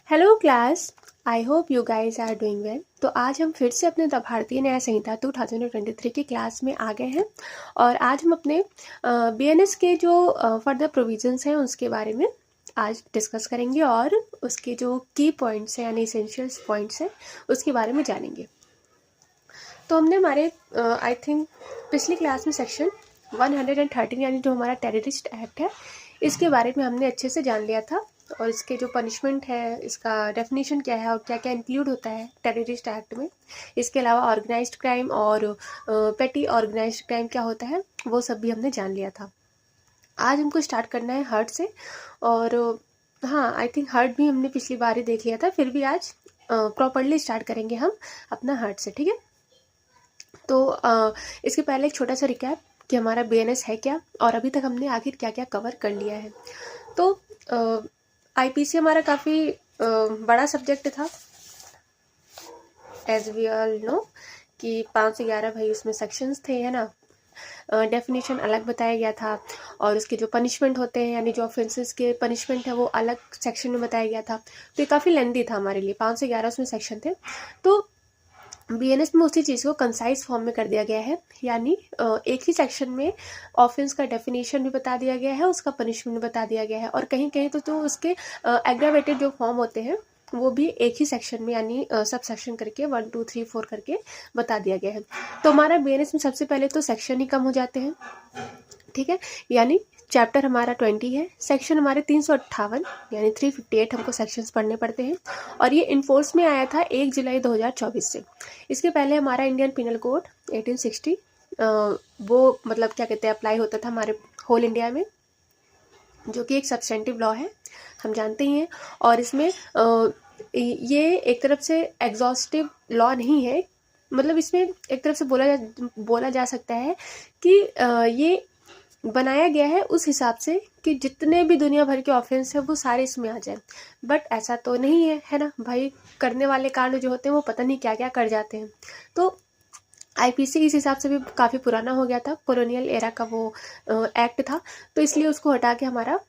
Hello class. I hope you guys are doing well. तो आज हम फिर से अपने द भारतीय न्याय संहिता 2023 की क्लास में आ गए हैं और आज हम अपने बीएनएस के जो फर्दर प्रोविजंस हैं उसके बारे में आज डिस्कस करेंगे और उसके जो की पॉइंट्स हैं यानी इसेंशियल्स पॉइंट्स हैं उसके बारे में जानेंगे। तो हमने हमारे आई थिंक पिछली क्लास में सेक्शन 113 यानी जो हमारा टेररिस्ट एक्ट है इसके बारे में हमने अच्छे से जान लिया था और इसके जो पनिशमेंट है, इसका डेफिनेशन क्या है और क्या क्या इंक्लूड होता है टेररिस्ट एक्ट में। इसके अलावा ऑर्गेनाइज्ड क्राइम और पेटी ऑर्गेनाइज्ड क्राइम क्या होता है वो सब भी हमने जान लिया था। आज हमको स्टार्ट करना है हर्ट से और हाँ आई थिंक हर्ट भी हमने पिछली बार ही देख लिया था, फिर भी आज प्रॉपरली स्टार्ट करेंगे हम अपना हर्ट से, ठीक है। तो इसके पहले एक छोटा सा रिकैप कि हमारा बीएनएस है क्या और अभी तक हमने आखिर क्या क्या कवर कर लिया है। तो आईपीसी हमारा काफ़ी बड़ा सब्जेक्ट था, एज वी ऑल नो कि 5 से 11 भाई उसमें सेक्शंस थे, है ना। डेफिनेशन अलग बताया गया था और उसके जो पनिशमेंट होते हैं यानी जो ऑफेंसेस के पनिशमेंट है वो अलग सेक्शन में बताया गया था। तो ये काफ़ी लेंदी था हमारे लिए, 5 से 11 उसमें सेक्शन थे। तो बीएनएस में उसी चीज़ को कंसाइज फॉर्म में कर दिया गया है, यानी एक ही सेक्शन में ऑफेंस का डेफिनेशन भी बता दिया गया है, उसका पनिशमेंट भी बता दिया गया है और कहीं कहीं तो उसके एग्रावेटेड जो फॉर्म होते हैं वो भी एक ही सेक्शन में यानी सब सेक्शन करके 1 2 3 4 करके बता दिया गया है। तो हमारा बीएनएस में सबसे पहले तो सेक्शन ही कम हो जाते हैं, ठीक है। यानी चैप्टर हमारा 20 है, सेक्शन हमारे 358 यानी 358 हमको सेक्शंस पढ़ने पड़ते हैं और ये इन्फोर्स में आया था 1 जुलाई 2024 से। इसके पहले हमारा इंडियन पिनल कोड 1860 वो मतलब क्या कहते हैं अप्लाई होता था हमारे होल इंडिया में, जो कि एक सब्सटेंटिव लॉ है, हम जानते ही हैं। और इसमें ये एक तरफ से एग्जॉस्टिव लॉ नहीं है, मतलब इसमें एक तरफ से बोला जा सकता है कि ये बनाया गया है उस हिसाब से कि जितने भी दुनिया भर के ऑफेंस है वो सारे इसमें आ जाए, बट ऐसा तो नहीं है ना भाई। करने वाले कांड जो होते हैं वो पता नहीं क्या क्या कर जाते हैं। तो आईपीसी इस हिसाब से भी काफ़ी पुराना हो गया था, कॉलोनियल एरा का वो एक्ट था, तो इसलिए उसको हटा के हमारा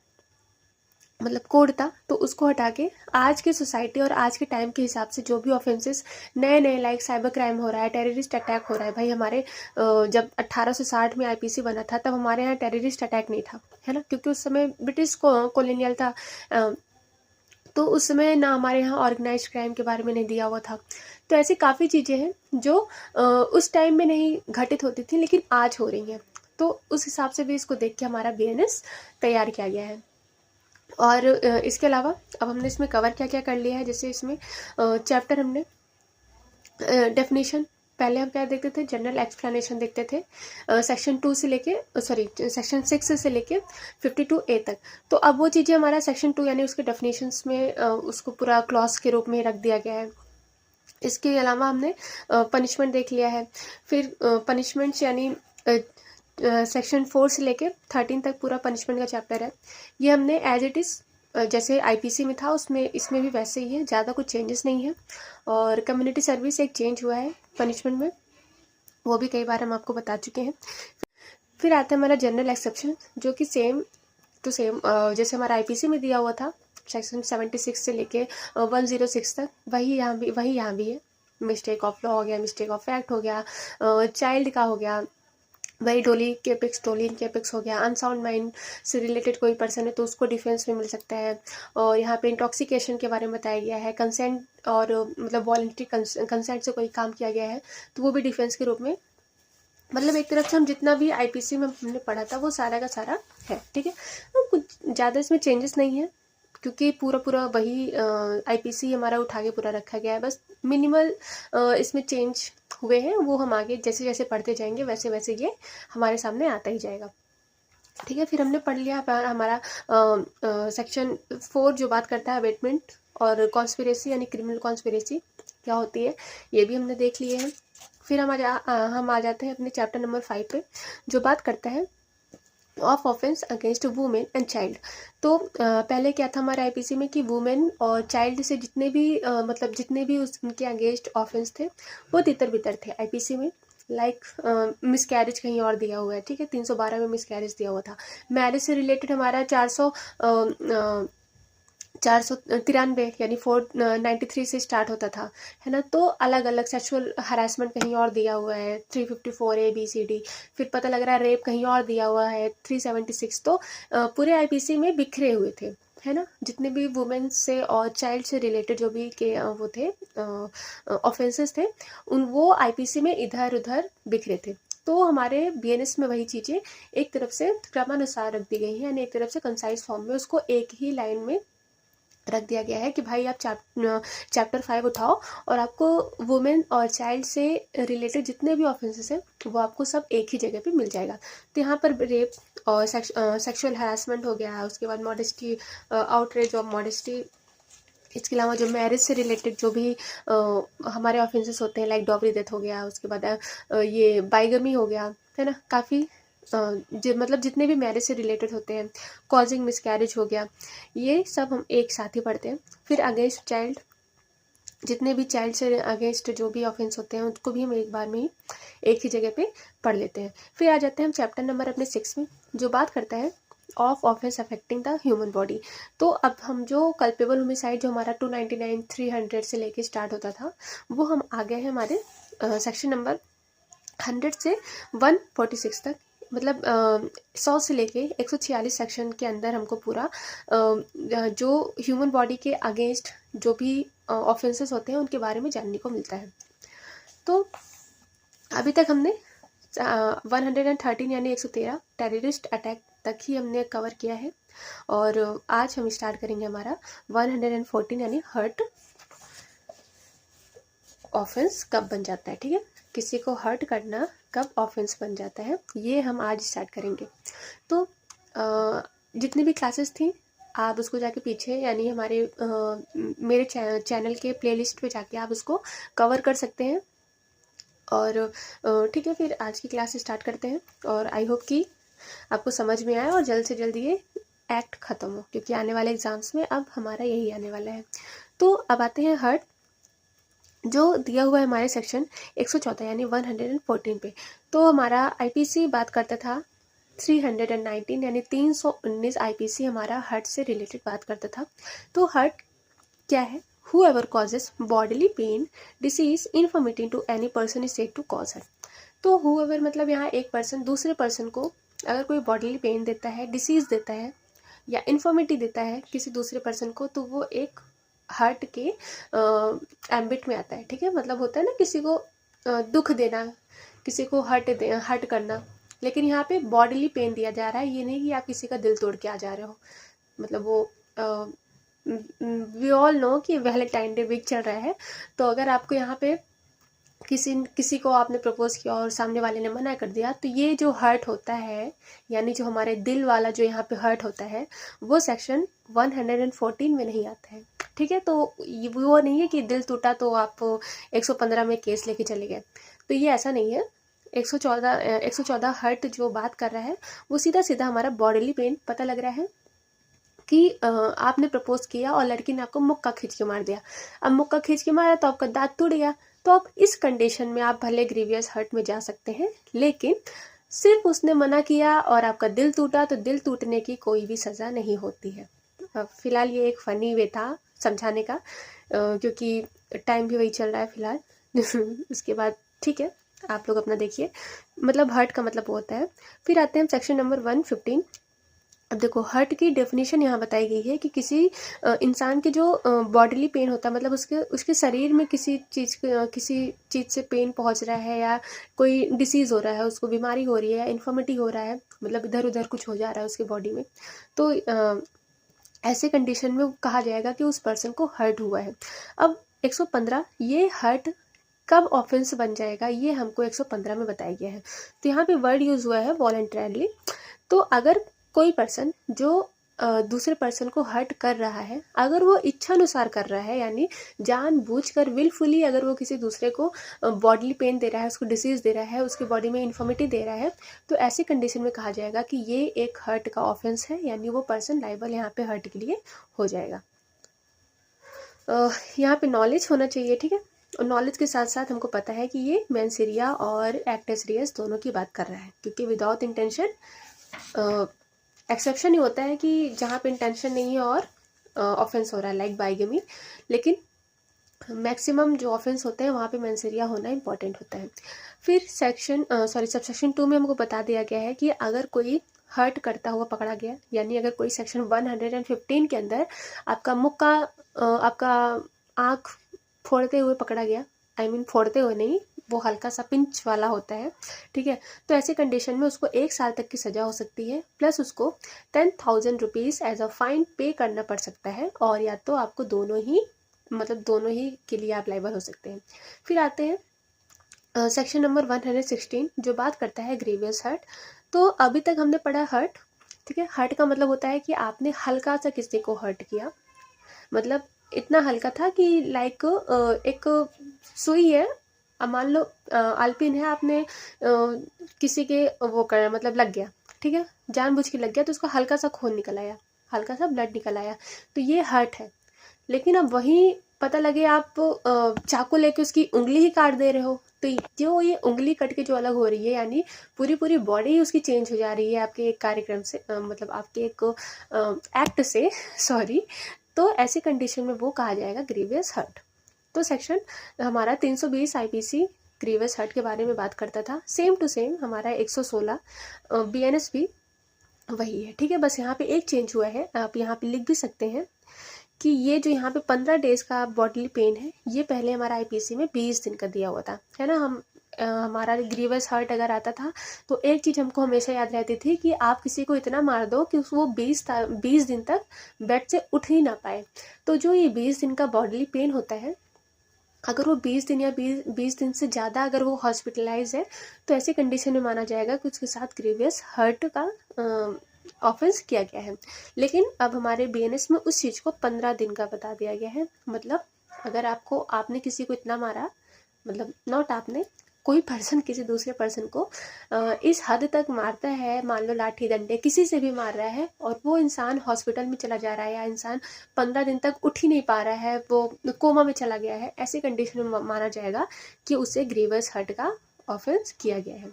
मतलब कोड था तो उसको हटा के आज की सोसाइटी और आज के टाइम के हिसाब से जो भी ऑफेंसेस नए नए लाइक साइबर क्राइम हो रहा है, टेररिस्ट अटैक हो रहा है। भाई हमारे जब 1860 में आईपीसी बना था तब हमारे यहाँ टेररिस्ट अटैक नहीं था, है ना, क्योंकि उस समय ब्रिटिश कॉलोनियल था। तो उस समय ना हमारे यहाँ ऑर्गेनाइज्ड क्राइम के बारे में नहीं दिया हुआ था। तो ऐसी काफ़ी चीज़ें हैं जो उस टाइम में नहीं घटित होती थी लेकिन आज हो रही हैं। तो उस हिसाब से भी इसको देख के हमारा बीएनएस तैयार किया गया है। और इसके अलावा अब हमने इसमें कवर क्या क्या कर लिया है, जैसे इसमें चैप्टर हमने डेफिनेशन पहले हम क्या देखते थे, जनरल एक्सप्लेनेशन देखते थे सेक्शन 2 से लेके सेक्शन 6 से लेके 52A तक। तो अब वो चीज़ें हमारा सेक्शन 2 यानी उसके डेफिनेशंस में उसको पूरा क्लॉज के रूप में रख दिया गया है। इसके अलावा हमने पनिशमेंट देख लिया है, फिर पनिशमेंट्स यानी सेक्शन 4 से लेके 13 तक पूरा पनिशमेंट का चैप्टर है। ये हमने एज इट इज़ जैसे आईपीसी में था उसमें इसमें भी वैसे ही है, ज़्यादा कुछ चेंजेस नहीं है। और कम्युनिटी सर्विस एक चेंज हुआ है पनिशमेंट में, वो भी कई बार हम आपको बता चुके हैं। फिर आता है हमारा जनरल एक्सेप्शन जो कि सेम टू सेम जैसे हमारा आईपीसी में दिया हुआ था सेक्शन 76 से लेके 106 तक, वही यहाँ भी है। मिस्टेक ऑफ लॉ हो गया, मिस्टेक ऑफ फैक्ट हो गया, चाइल्ड का हो गया, वही डोली केपिक्स हो गया, अनसाउंड माइंड से रिलेटेड कोई पर्सन है तो उसको डिफेंस में मिल सकता है। और यहाँ पे इंटॉक्सिकेशन के बारे में बताया गया है, कंसेंट और मतलब वॉलंटरी कंसेंट से कोई काम किया गया है तो वो भी डिफेंस के रूप में, मतलब एक तरफ से हम जितना भी आईपीसी में हमने पढ़ा था वो सारा का सारा है, ठीक है। तो कुछ ज़्यादा इसमें चेंजेस नहीं है क्योंकि पूरा वही आईपीसी हमारा उठा के पूरा रखा गया है, बस मिनिमल इसमें चेंज हुए हैं, वो हम आगे जैसे जैसे पढ़ते जाएंगे वैसे वैसे ये हमारे सामने आता ही जाएगा, ठीक है। फिर हमने पढ़ लिया हमारा सेक्शन 4 जो बात करता है अबेटमेंट और कॉन्स्पिरेसी यानी क्रिमिनल कॉन्स्पिरेसी क्या होती है, ये भी हमने देख लिए हैं। फिर हम आ जाते हैं अपने चैप्टर नंबर 5 पे जो बात करता है of offence against women and child. तो पहले क्या था हमारे आईपीसी में कि वुमेन और चाइल्ड से जितने भी मतलब जितने भी उनके अगेंस्ट ऑफेंस थे वो तितर बितर थे आईपीसी में। लाइक मिसकैरेज कहीं और दिया हुआ है, ठीक है, 312 में मिसकैरेज दिया हुआ था। मैरिज से रिलेटेड हमारा 493 यानी 493 से स्टार्ट होता था, है ना। तो अलग अलग सेक्सुअल हरासमेंट कहीं और दिया हुआ है 354 ABCD, फिर पता लग रहा है रेप कहीं और दिया हुआ है 376। तो पूरे आईपीसी में बिखरे हुए थे, है ना। जितने भी वुमेन से और चाइल्ड से रिलेटेड जो भी के वो थे ऑफेंसेस थे, वो आईपीसी में इधर उधर बिखरे थे। तो हमारे बीएनएस में वही चीज़ें एक तरफ से क्रमानुसार रख दी गई हैं, यानी एक तरफ से कंसाइज फॉर्म में उसको एक ही लाइन में रख दिया गया है कि भाई आप चैप्टर 5 उठाओ और आपको वुमेन और चाइल्ड से रिलेटेड जितने भी ऑफेंसेस हैं वो आपको सब एक ही जगह पे मिल जाएगा। तो यहाँ पर रेप और सेक्सुअल हरासमेंट हो गया, उसके बाद मॉडेस्टी, आउटरेज ऑफ मॉडेस्टी, इसके अलावा जो मैरिज से रिलेटेड जो भी हमारे ऑफेंसेस होते हैं, लाइक डॉबरी डेथ हो गया, उसके बाद ये बाइगमी हो गया, है ना। काफ़ी मतलब जितने भी मैरिज से रिलेटेड होते हैं, कॉजिंग मिसकैरेज हो गया, ये सब हम एक साथ ही पढ़ते हैं। फिर अगेंस्ट चाइल्ड, जितने भी चाइल्ड से अगेंस्ट जो भी ऑफेंस होते हैं उसको भी हम एक बार में ही एक ही जगह पे पढ़ लेते हैं। फिर आ जाते हैं हम चैप्टर नंबर अपने 6 में, जो बात करता है of offence affecting the human body. तो अब हम जो कल्पेबल होमिसाइड जो हमारा 299 300 से लेके स्टार्ट होता था, वो हम आ गए हैं हमारे सेक्शन नंबर 100 से 146 तक। मतलब 100 से लेके 146 सेक्शन के अंदर हमको पूरा जो ह्यूमन बॉडी के अगेंस्ट जो भी ऑफेंसेस होते हैं उनके बारे में जानने को मिलता है। तो अभी तक हमने 113 यानी 113 टेररिस्ट अटैक तक ही हमने कवर किया है, और आज हम स्टार्ट करेंगे हमारा 114 यानी हर्ट ऑफेंस कब बन जाता है। ठीक है, किसी को हर्ट करना कब ऑफेंस बन जाता है, ये हम आज स्टार्ट करेंगे। तो जितनी भी क्लासेस थी आप उसको जाके पीछे यानी हमारे मेरे चैनल के प्लेलिस्ट पे जाके आप उसको कवर कर सकते हैं। और ठीक है, फिर आज की क्लास स्टार्ट करते हैं, और आई होप कि आपको समझ में आए और जल्द से जल्द ये एक्ट ख़त्म हो, क्योंकि आने वाले एग्जाम्स में अब हमारा यही आने वाला है। तो अब आते हैं हर्ट, जो दिया हुआ है हमारे सेक्शन 114 यानी 114 पे। तो हमारा आईपीसी बात करता था 319 यानी 319 आईपीसी हमारा हर्ट से रिलेटेड बात करता था। तो हर्ट क्या है? Whoever causes bodily pain, disease, infirmity to any person is said to cause hurt. तो whoever मतलब यहाँ एक पर्सन दूसरे पर्सन को अगर कोई बॉडीली पेन देता है, डिसीज देता है या इन्फॉर्मिटी देता है किसी दूसरे पर्सन को, तो वो एक हर्ट के एम्बिट में आता है। ठीक है, मतलब होता है ना किसी को दुख देना, किसी को हर्ट करना, लेकिन यहाँ पे बॉडीली पेन दिया जा रहा है, ये नहीं कि आप किसी का दिल तोड़ के आ जा रहे हो। मतलब वो वी ऑल नो कि वैलेंटाइन डे वीक चल रहा है, तो अगर आपको यहाँ पे किसी को आपने प्रपोज किया और सामने वाले ने मना कर दिया, तो ये जो हर्ट होता है यानी जो हमारे दिल वाला जो यहाँ पे हर्ट होता है, वो सेक्शन 114 में नहीं आता है। ठीक है, तो वो नहीं है कि दिल टूटा तो आप 115 में केस लेके चले गए, तो ये ऐसा नहीं है। 114 हर्ट जो बात कर रहा है वो सीधा सीधा हमारा बॉडीली पेन पता लग रहा है कि आपने प्रपोज किया और लड़की ने आपको मुक्का खींच के मार दिया। अब मुक्का खींच के मारा तो आपका दांत टूट गया, तो अब इस कंडीशन में आप भले ग्रीवियस हर्ट में जा सकते हैं, लेकिन सिर्फ उसने मना किया और आपका दिल टूटा तो दिल टूटने की कोई भी सज़ा नहीं होती है। फिलहाल ये एक फ़नी वे था समझाने का, क्योंकि टाइम भी वही चल रहा है फिलहाल। उसके बाद ठीक है, आप लोग अपना देखिए, मतलब हर्ट का मतलब वो होता है। फिर आते हैं सेक्शन नंबर 115। अब देखो, हर्ट की डेफिनेशन यहाँ बताई गई है कि किसी इंसान के जो बॉडीली पेन होता है, मतलब उसके शरीर में किसी चीज़ से पेन पहुँच रहा है, या कोई डिसीज़ हो रहा है, उसको बीमारी हो रही है, या इन्फर्मिटी हो रहा है, मतलब इधर उधर कुछ हो जा रहा है उसके बॉडी में, तो ऐसे कंडीशन में कहा जाएगा कि उस पर्सन को हर्ट हुआ है। अब 115 ये हर्ट कब ऑफेंस बन जाएगा, ये हमको 115 में बताया गया है। तो यहाँ पे वर्ड यूज़ हुआ है वॉलंटरली। तो अगर कोई पर्सन जो दूसरे पर्सन को हर्ट कर रहा है, अगर वो इच्छानुसार कर रहा है, यानी जानबूझकर विलफुली अगर वो किसी दूसरे को बॉडीली पेन दे रहा है, उसको डिसीज़ दे रहा है, उसकी बॉडी में इन्फर्मिटी दे रहा है, तो ऐसी कंडीशन में कहा जाएगा कि ये एक हर्ट का ऑफेंस है, यानी वो पर्सन लाइबल यहाँ पे हर्ट के लिए हो जाएगा। यहाँ पे नॉलेज होना चाहिए, ठीक है, और नॉलेज के साथ साथ हमको पता है कि ये मेंस रिया और एक्टस रियस दोनों की बात कर रहा है, क्योंकि विदाउट इंटेंशन एक्सेप्शन ही होता है कि जहाँ पे इंटेंशन नहीं है और ऑफेंस हो रहा है लाइक बाइगमी, लेकिन मैक्सिमम जो ऑफेंस होते हैं वहाँ पे मेंसेरिया होना इंपॉर्टेंट होता है। फिर सबसेक्शन 2 में हमको बता दिया गया है कि अगर कोई हर्ट करता हुआ पकड़ा गया, यानी अगर कोई सेक्शन 115 के अंदर आपका मुक्का आपका आँख फोड़ते हुए पकड़ा गया, फोड़ते हुए नहीं, वो हल्का सा पिंच वाला होता है, ठीक है, तो ऐसे कंडीशन में उसको 1 साल तक की सज़ा हो सकती है, प्लस उसको 10,000 रुपीज़ एज अ फाइन पे करना पड़ सकता है, और या तो आपको दोनों ही के लिए आप लायबल हो सकते हैं। फिर आते हैं सेक्शन नंबर 116 जो बात करता है ग्रीवियस हर्ट। तो अभी तक हमने पढ़ा हर्ट, ठीक है, हर्ट का मतलब होता है कि आपने हल्का सा किसी को हर्ट किया, मतलब इतना हल्का था कि लाइक एक सुई है, मान लो आलपिन है, आपने किसी के वो कर मतलब लग गया, ठीक है, जानबूझ के लग गया, तो उसको हल्का सा खून निकल आया, हल्का सा ब्लड निकल आया, तो ये हर्ट है। लेकिन अब वहीं पता लगे आप चाकू लेके उसकी उंगली ही काट दे रहे हो, तो जो ये उंगली कट के जो अलग हो रही है, यानी पूरी पूरी बॉडी ही उसकी चेंज हो जा रही है आपके एक कार्यक्रम से, मतलब आपके एक एक्ट से सॉरी, तो ऐसी कंडीशन में वो कहा जाएगा ग्रीवियस हर्ट। तो सेक्शन हमारा 320 आईपीसी ग्रीवियस हर्ट के बारे में बात करता था, सेम टू सेम हमारा 116 बीएनएस भी वही है, ठीक है, बस यहाँ पे एक चेंज हुआ है, आप यहाँ पे लिख भी सकते हैं कि ये जो यहाँ पे 15 डेज का बॉडीली पेन है, ये पहले हमारा आईपीसी में 20 दिन का दिया हुआ था, है ना। हमारा ग्रीवस हर्ट अगर आता था तो एक चीज़ हमको हमेशा याद रहती थी कि आप किसी को इतना मार दो कि वो 20 दिन तक बेड से उठ ही ना पाए। तो जो ये 20 दिन का बॉडीली पेन होता है, अगर वो 20 दिन या 20 दिन से ज़्यादा अगर वो हॉस्पिटलाइज है, तो ऐसी कंडीशन में माना जाएगा कि उसके साथ ग्रीवियस हर्ट का ऑफेंस किया गया है। लेकिन अब हमारे बीएनएस में उस चीज़ को 15 दिन का बता दिया गया है। मतलब अगर आपने किसी को इतना मारा, मतलब नॉट आपने, कोई पर्सन किसी दूसरे पर्सन को इस हद तक मारता है, मान लो लाठी डंडे किसी से भी मार रहा है, और वो इंसान हॉस्पिटल में चला जा रहा है, या इंसान 15 दिन तक उठ ही नहीं पा रहा है, वो कोमा में चला गया है, ऐसी कंडीशन में माना जाएगा कि उसे ग्रीवियस हर्ट का ऑफेंस किया गया है।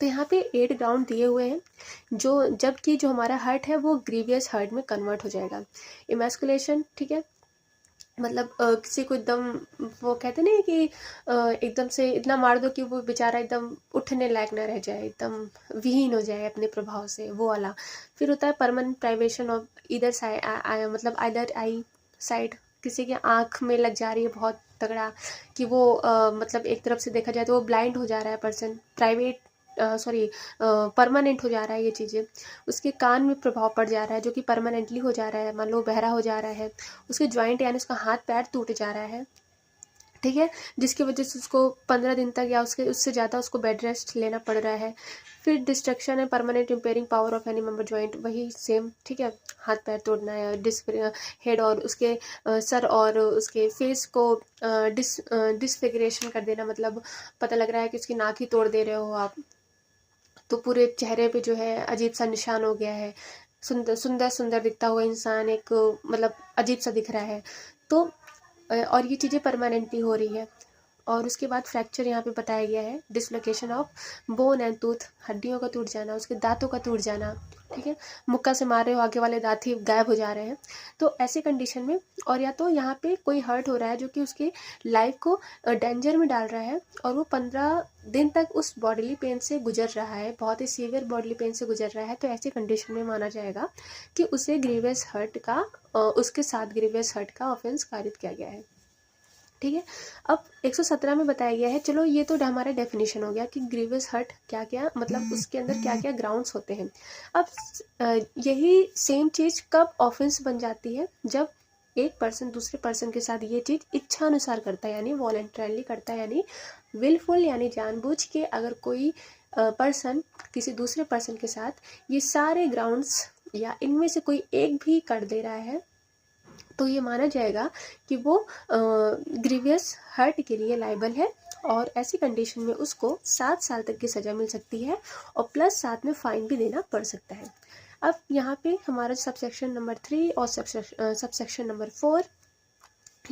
तो यहाँ पे 8 ग्राउंड दिए हुए हैं, जबकि जो हमारा हर्ट है वो ग्रीवियस हर्ट में कन्वर्ट हो जाएगा। इमैस्कुलेशन, ठीक है, मतलब किसी को एकदम, वो कहते नहीं कि एकदम से इतना मार दो कि वो बेचारा एकदम उठने लायक ना रह जाए, एकदम विहीन हो जाए अपने प्रभाव से, वो वाला। फिर होता है परमानेंट प्राइवेशन ऑफ इधर साइड, मतलब आइदर आई साइड, किसी की आँख में लग जा रही है बहुत तगड़ा, कि वो मतलब एक तरफ से देखा जाए तो वो ब्लाइंड हो जा रहा है पर्सन, परमानेंट हो जा रहा है ये चीज़ें। उसके कान में प्रभाव पड़ जा रहा है जो कि परमानेंटली हो जा रहा है, मान लो बहरा हो जा रहा है। उसके जॉइंट यानी उसका हाथ पैर टूट जा रहा है, ठीक है, जिसकी वजह से उसको 15 दिन तक या उससे ज़्यादा उसको बेड रेस्ट लेना पड़ रहा है। फिर डिस्ट्रक्शन है permanent impairing power of any member joint, वही सेम, ठीक है, हाथ पैर तोड़ना है, हेड और उसके सर और उसके फेस को डिसफिगरेशन कर देना, मतलब पता लग रहा है कि उसकी नाक ही तोड़ दे रहे हो आप, तो पूरे चेहरे पे जो है अजीब सा निशान हो गया है, सुंदर सुंदर सुंदर दिखता हुआ इंसान एक मतलब अजीब सा दिख रहा है। तो और ये चीज़ें परमानेंटली हो रही है। और उसके बाद फ्रैक्चर यहाँ पे बताया गया है, dislocation of bone and tooth, हड्डियों का टूट जाना, उसके दांतों का टूट जाना, ठीक है, मुक्का से मार रहे हो आगे वाले दांत ही गायब हो जा रहे हैं, तो ऐसे कंडीशन में। और या तो यहाँ पे कोई हर्ट हो रहा है जो कि उसके लाइफ को डेंजर में डाल रहा है, और वो 15 दिन तक उस बॉडीली पेन से गुजर रहा है, बहुत ही सीवियर बॉडीली पेन से गुजर रहा है, तो ऐसी कंडीशन में माना जाएगा कि उसे ग्रीवियस हर्ट का उसके साथ ग्रीवियस हर्ट का ऑफेंस कारित किया गया है, ठीक है। अब 117 में बताया गया है, चलो ये तो हमारा डेफिनेशन हो गया कि ग्रीवियस हर्ट क्या क्या, मतलब उसके अंदर क्या क्या ग्राउंड्स होते हैं। अब यही सेम चीज़ कब ऑफेंस बन जाती है, जब एक पर्सन दूसरे पर्सन के साथ ये चीज़ इच्छा अनुसार करता है, यानी वॉलंटरली करता है, यानी विलफुल, यानी जानबूझ के अगर कोई पर्सन किसी दूसरे पर्सन के साथ ये सारे ग्राउंड्स या इनमें से कोई एक भी कर दे रहा है, तो ये माना जाएगा कि वो ग्रीवियस हर्ट के लिए लायबल है, और ऐसी कंडीशन में उसको 7 साल तक की सज़ा मिल सकती है, और प्लस साथ में फ़ाइन भी देना पड़ सकता है। अब यहाँ पे हमारा सबसेक्शन नंबर 3 और सबसेक्शन नंबर 4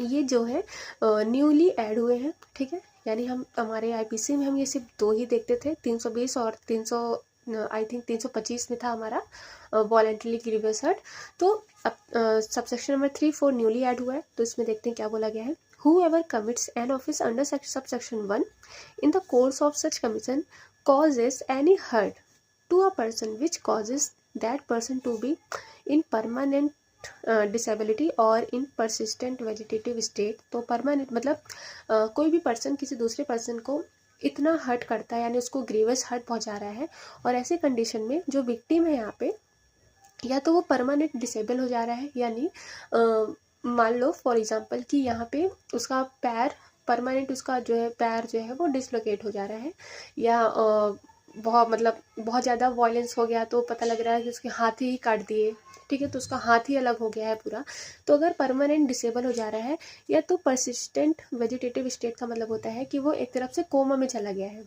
ये जो है न्यूली ऐड हुए हैं, ठीक है, यानी हम हमारे आईपीसी में हम ये सिर्फ 2 ही देखते थे, 320 और आई थिंक 325 में था हमारा वॉलेंटरली ग्रीवियस हर्ट। तो अब सबसेक्शन नंबर 3 4 न्यूली ऐड हुआ है, तो इसमें देखते हैं क्या बोला गया है। Whoever commits an offence under subsection 1 in the course of such commission causes any hurt to a person which causes that person to be in permanent disability or in persistent vegetative state। तो permanent मतलब कोई भी person किसी दूसरे person को इतना hurt करता है, यानी उसको ग्रीवस हर्ट पहुंचा रहा है, और ऐसे कंडीशन में जो विक्टिम है यहाँ पे या तो वो परमानेंट डिसेबल हो जा रहा है, यानी मान लो फॉर एग्जांपल कि यहाँ पे उसका पैर परमानेंट, उसका जो है पैर जो है वो डिसलोकेट हो जा रहा है, या बहुत ज़्यादा वायलेंस हो गया, तो पता लग रहा है कि उसके हाथ ही काट दिए, ठीक है, तो उसका हाथ ही अलग हो गया है पूरा। तो अगर परमानेंट डिसेबल हो जा रहा है, या तो परसिस्टेंट वेजिटेटिव स्टेट का मतलब होता है कि वो एक तरफ से कोमा में चला गया है,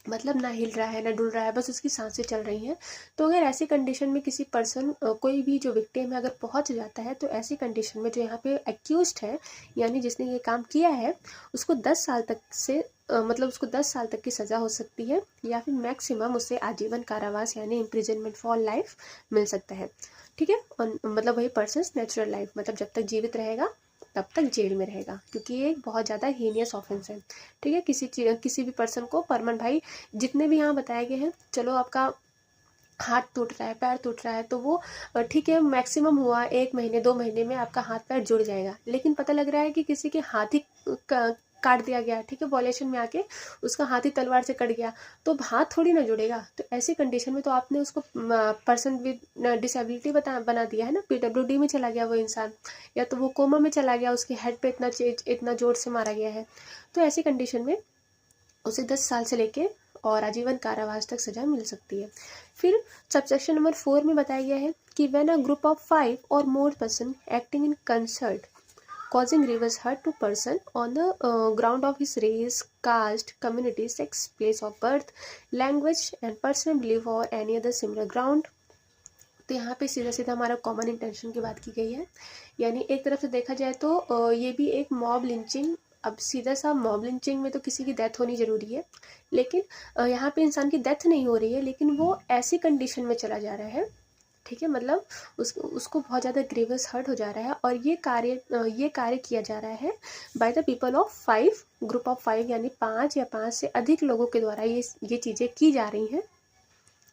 मतलब ना हिल रहा है ना डुल रहा है, बस उसकी सांसें चल रही हैं। तो अगर ऐसी कंडीशन में किसी पर्सन कोई भी जो विक्टिम है अगर पहुंच जाता है, तो ऐसी कंडीशन में जो यहाँ पे एक्यूज्ड है, यानी जिसने ये काम किया है, उसको 10 साल तक से मतलब उसको 10 साल तक की सज़ा हो सकती है, या फिर मैक्सिमम उसे आजीवन कारावास यानी इम्प्रिजनमेंट फॉर लाइफ मिल सकता है, ठीक है। और मतलब वही पर्सन नेचुरल लाइफ, मतलब जब तक जीवित रहेगा तब तक जेल में रहेगा, क्योंकि ये एक बहुत ज़्यादा हीनियस ऑफेंस है, ठीक है। किसी भी पर्सन को परमानेंट, भाई जितने भी यहाँ बताए गए हैं, चलो आपका हाथ टूट रहा है, पैर टूट रहा है, तो वो ठीक है, मैक्सिमम हुआ 1 महीने 2 महीने में आपका हाथ पैर जुड़ जाएगा, लेकिन पता लग रहा है कि किसी के हाथ ही काट दिया गया, ठीक है, वॉलेशन में आके उसका हाथ ही तलवार से कट गया, तो हाथ थोड़ी ना जुड़ेगा। तो ऐसी कंडीशन में तो आपने उसको पर्सन विद डिसेबिलिटी बना दिया है ना, PWD में चला गया वो इंसान, या तो वो कोमा में चला गया, उसके हेड पे इतना जोर से मारा गया है। तो ऐसी कंडीशन में उसे 10 साल से लेके और आजीवन कारावास तक सजा मिल सकती है। फिर सबसेक्शन नंबर 4 में बताया गया है कि व्हेन अ ग्रुप ऑफ 5 और more person acting in concert causing grievous hurt to person on the ground of his race, caste, community, sex, place of birth, language and personal belief or any other similar ground। तो यहाँ पे सीधा सीधा हमारा common intention की बात की गई है, यानी एक तरफ से देखा जाए तो ये भी एक मॉब लिंचिंग। अब सीधा सा मॉब लिंचिंग में तो किसी की डेथ होनी ज़रूरी है, लेकिन यहाँ पे इंसान की डेथ नहीं हो रही है, लेकिन वो ऐसी कंडीशन में चला जा रहा है, ठीक है, मतलब उसको बहुत ज़्यादा ग्रीवस हर्ट हो जा रहा है, और ये कार्य किया जा रहा है by the people of 5, group of 5 यानी 5 या 5 से अधिक लोगों के द्वारा ये चीज़ें की जा रही हैं।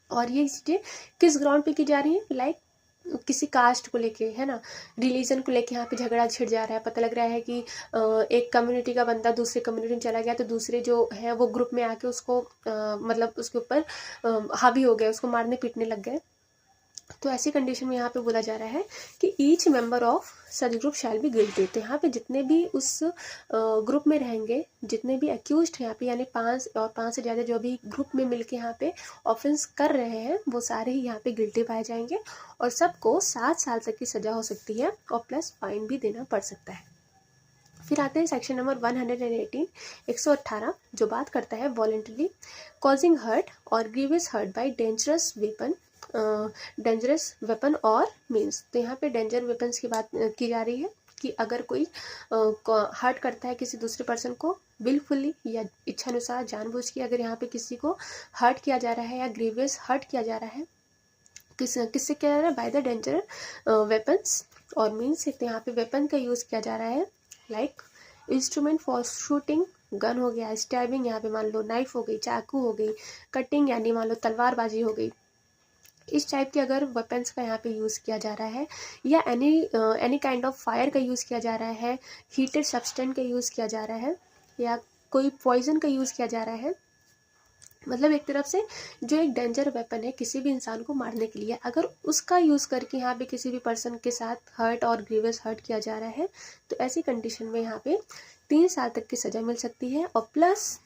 और ये चीज़ें किस ग्राउंड पे की जा रही हैं, लाइक किसी कास्ट को लेके, है ना, रिलीजन को लेके यहाँ पे झगड़ा छिड़ जा रहा है। पता लग रहा है कि एक कम्युनिटी का बंदा दूसरे कम्युनिटी में चला गया, तो दूसरे जो है वो ग्रुप में आके उसको मतलब उसके ऊपर हावी हो गए, उसको मारने पीटने लग गए। तो ऐसी कंडीशन में यहाँ पे बोला जा रहा है कि each member of such group shall be guilty. तो यहाँ पे जितने भी उस ग्रुप में रहेंगे, जितने भी एक्यूज्ड हैं यहाँ पे, यानी 5 और 5 से ज़्यादा जो भी ग्रुप में मिलके यहाँ पे ऑफेंस कर रहे हैं, वो सारे ही यहाँ पे गिल्टी पाए जाएंगे, और सबको 7 साल तक की सज़ा हो सकती है, और प्लस फाइन भी देना पड़ सकता है। फिर आते हैं सेक्शन नंबर 118 118, जो बात करता है वॉलेंटरली कॉजिंग हर्ट और grievous hurt by dangerous weapon और मीन्स। तो यहाँ पे डेंजर वेपन्स की बात की जा रही है कि अगर कोई हर्ट करता है किसी दूसरे पर्सन को विलफुली या इच्छानुसार जानबूझ के, अगर यहाँ पे किसी को हर्ट किया जा रहा है या ग्रीवियस हर्ट किया जा रहा है, किससे किया जा रहा है, बाय द डेंजर वेपन्स और मीन्स। एक तो यहाँ पे वेपन का यूज़ किया जा रहा है, like instrument for shooting, gun हो गया, स्टैबिंग यहाँ पे मान लो नाइफ हो गई, चाकू हो गई, कटिंग यानी मान लो तलवारबाजी हो गई, इस टाइप के अगर वेपन्स का यहाँ पे यूज़ किया जा रहा है, या एनी काइंड ऑफ फायर का यूज़ किया जा रहा है, हीटेड सब्सटेंस का यूज़ किया जा रहा है, या कोई पॉइजन का यूज़ किया जा रहा है, मतलब एक तरफ से जो एक डेंजर वेपन है किसी भी इंसान को मारने के लिए, अगर उसका यूज़ करके यहाँ पे किसी भी पर्सन के साथ हर्ट और ग्रीवियस हर्ट किया जा रहा है, तो ऐसी कंडीशन में यहाँ पे 3 साल तक की सज़ा मिल सकती है, और प्लस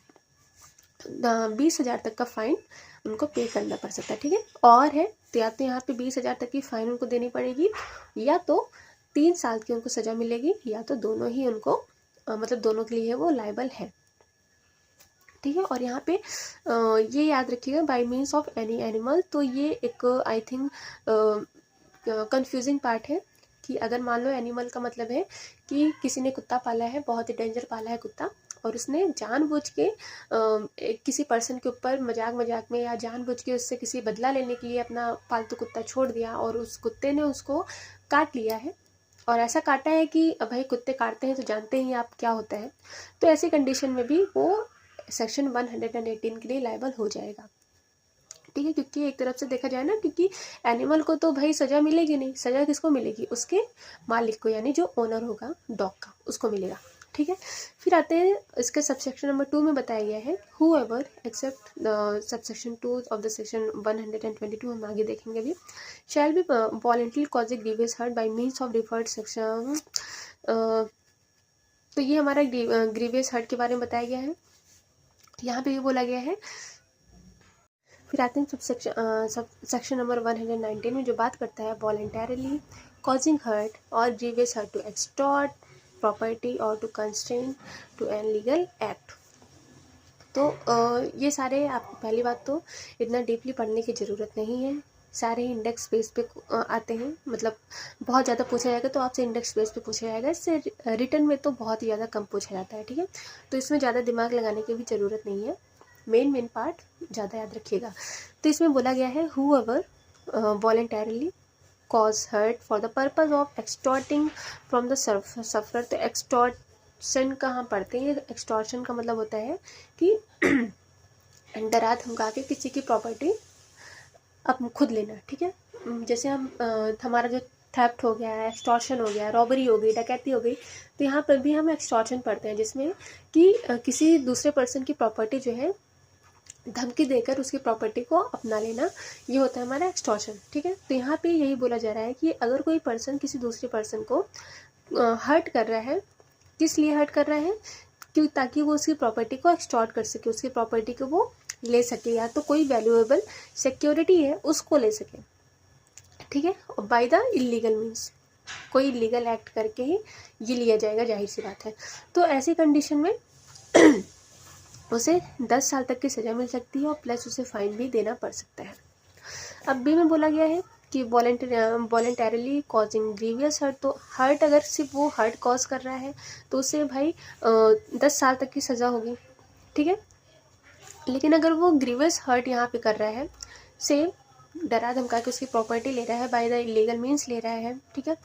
20,000 तक का फाइन उनको पे करना पड़ सकता है, ठीक है। और है तो या तो यहाँ पे 20,000 तक की फाइन उनको देनी पड़ेगी, या तो 3 साल की उनको सज़ा मिलेगी, या तो दोनों ही उनको मतलब दोनों के लिए वो लायबल है, ठीक है। और यहाँ पे ये याद रखिएगा bye means of any animal. तो ये एक आई थिंक कंफ्यूजिंग पार्ट है कि अगर मान लो एनिमल का मतलब है कि किसी ने कुत्ता पाला है, बहुत ही डेंजर पाला है कुत्ता, और उसने जानबूझ के किसी पर्सन के ऊपर मजाक में या जानबूझ के उससे किसी बदला लेने के लिए अपना पालतू कुत्ता छोड़ दिया और उस कुत्ते ने उसको काट लिया है, और ऐसा काटा है कि भाई कुत्ते काटते हैं तो जानते ही आप क्या होता है। तो ऐसी कंडीशन में भी वो सेक्शन 118 के लिए लायबल हो जाएगा, ठीक है। क्योंकि एक तरफ से देखा जाए ना, क्योंकि एनिमल को तो भाई सज़ा मिलेगी नहीं, सज़ा किसको मिलेगी, उसके मालिक को, यानी जो ओनर होगा डॉग का, उसको मिलेगा, ठीक है। फिर आते हैं इसके सबसेक्शन नंबर 2 में बताया गया है whoever except the subsection 2 of the section 122, हम आगे देखेंगे अभी, shall be voluntary causing grievous hurt by means of referred section. तो ये हमारा ग्रीवियस हर्ट के बारे में बताया गया है, यहाँ पे ये बोला गया है। फिर आते हैं सेक्शन नंबर 119 में जो बात करता है वॉलंटरली कॉजिंग हर्ट और grievous hurt to extort property और to constrain to an legal act. तो ये सारे, आप पहली बात तो इतना डीपली पढ़ने की ज़रूरत नहीं है, सारे इंडेक्स बेस पे आते हैं, मतलब बहुत ज़्यादा पूछा जाएगा तो आपसे इंडेक्स बेस पे पूछा जाएगा, इससे रिटर्न में तो बहुत ही ज़्यादा कम पूछा जाता है, ठीक है। तो इसमें ज़्यादा दिमाग लगाने की भी ज़रूरत नहीं है, मेन पार्ट ज़्यादा याद रखिएगा। तो इसमें बोला गया है whoever voluntarily cause hurt for the purpose of extorting from the sufferer. तो एक्सटॉर्शन का हम पढ़ते हैं, एक्सटॉर्शन का मतलब होता है कि डरा धमका के किसी की प्रॉपर्टी अब खुद लेना, ठीक है। जैसे हम हमारा जो थेफ्ट हो गया, एक्सटॉर्शन हो गया, रॉबरी हो गई, डकैती हो गई, तो यहाँ पर भी हम एक्सटॉर्शन पढ़ते हैं, जिसमें कि किसी दूसरे पर्सन की प्रॉपर्टी जो है धमकी देकर उसकी प्रॉपर्टी को अपना लेना, ये होता है हमारा एक्सटॉर्शन, ठीक है। तो यहाँ पे यही बोला जा रहा है कि अगर कोई पर्सन किसी दूसरे पर्सन को हर्ट कर रहा है, किस लिए हर्ट कर रहा है, क्यों, ताकि वो उसकी प्रॉपर्टी को एक्सटॉर्ट कर सके, उसकी प्रॉपर्टी को वो ले सके, या तो कोई वैल्यूएबल सिक्योरिटी है उसको ले सके, ठीक है। बाय द इलीगल मीन्स, कोई इलीगल एक्ट करके ही ये लिया जाएगा, जाहिर सी बात है। तो ऐसी कंडीशन में उसे 10 साल तक की सज़ा मिल सकती है और प्लस उसे फाइन भी देना पड़ सकता है। अब बी में बोला गया है कि वॉलंटरली कॉजिंग ग्रीवियस हर्ट, तो हर्ट अगर सिर्फ वो हर्ट कॉज कर रहा है तो उसे भाई 10 साल तक की सज़ा होगी, ठीक है। लेकिन अगर वो ग्रीवियस हर्ट यहाँ पे कर रहा है, से डरा धमका के उसकी प्रॉपर्टी ले रहा है, बाय द इलीगल मीन्स ले रहा है, ठीक है,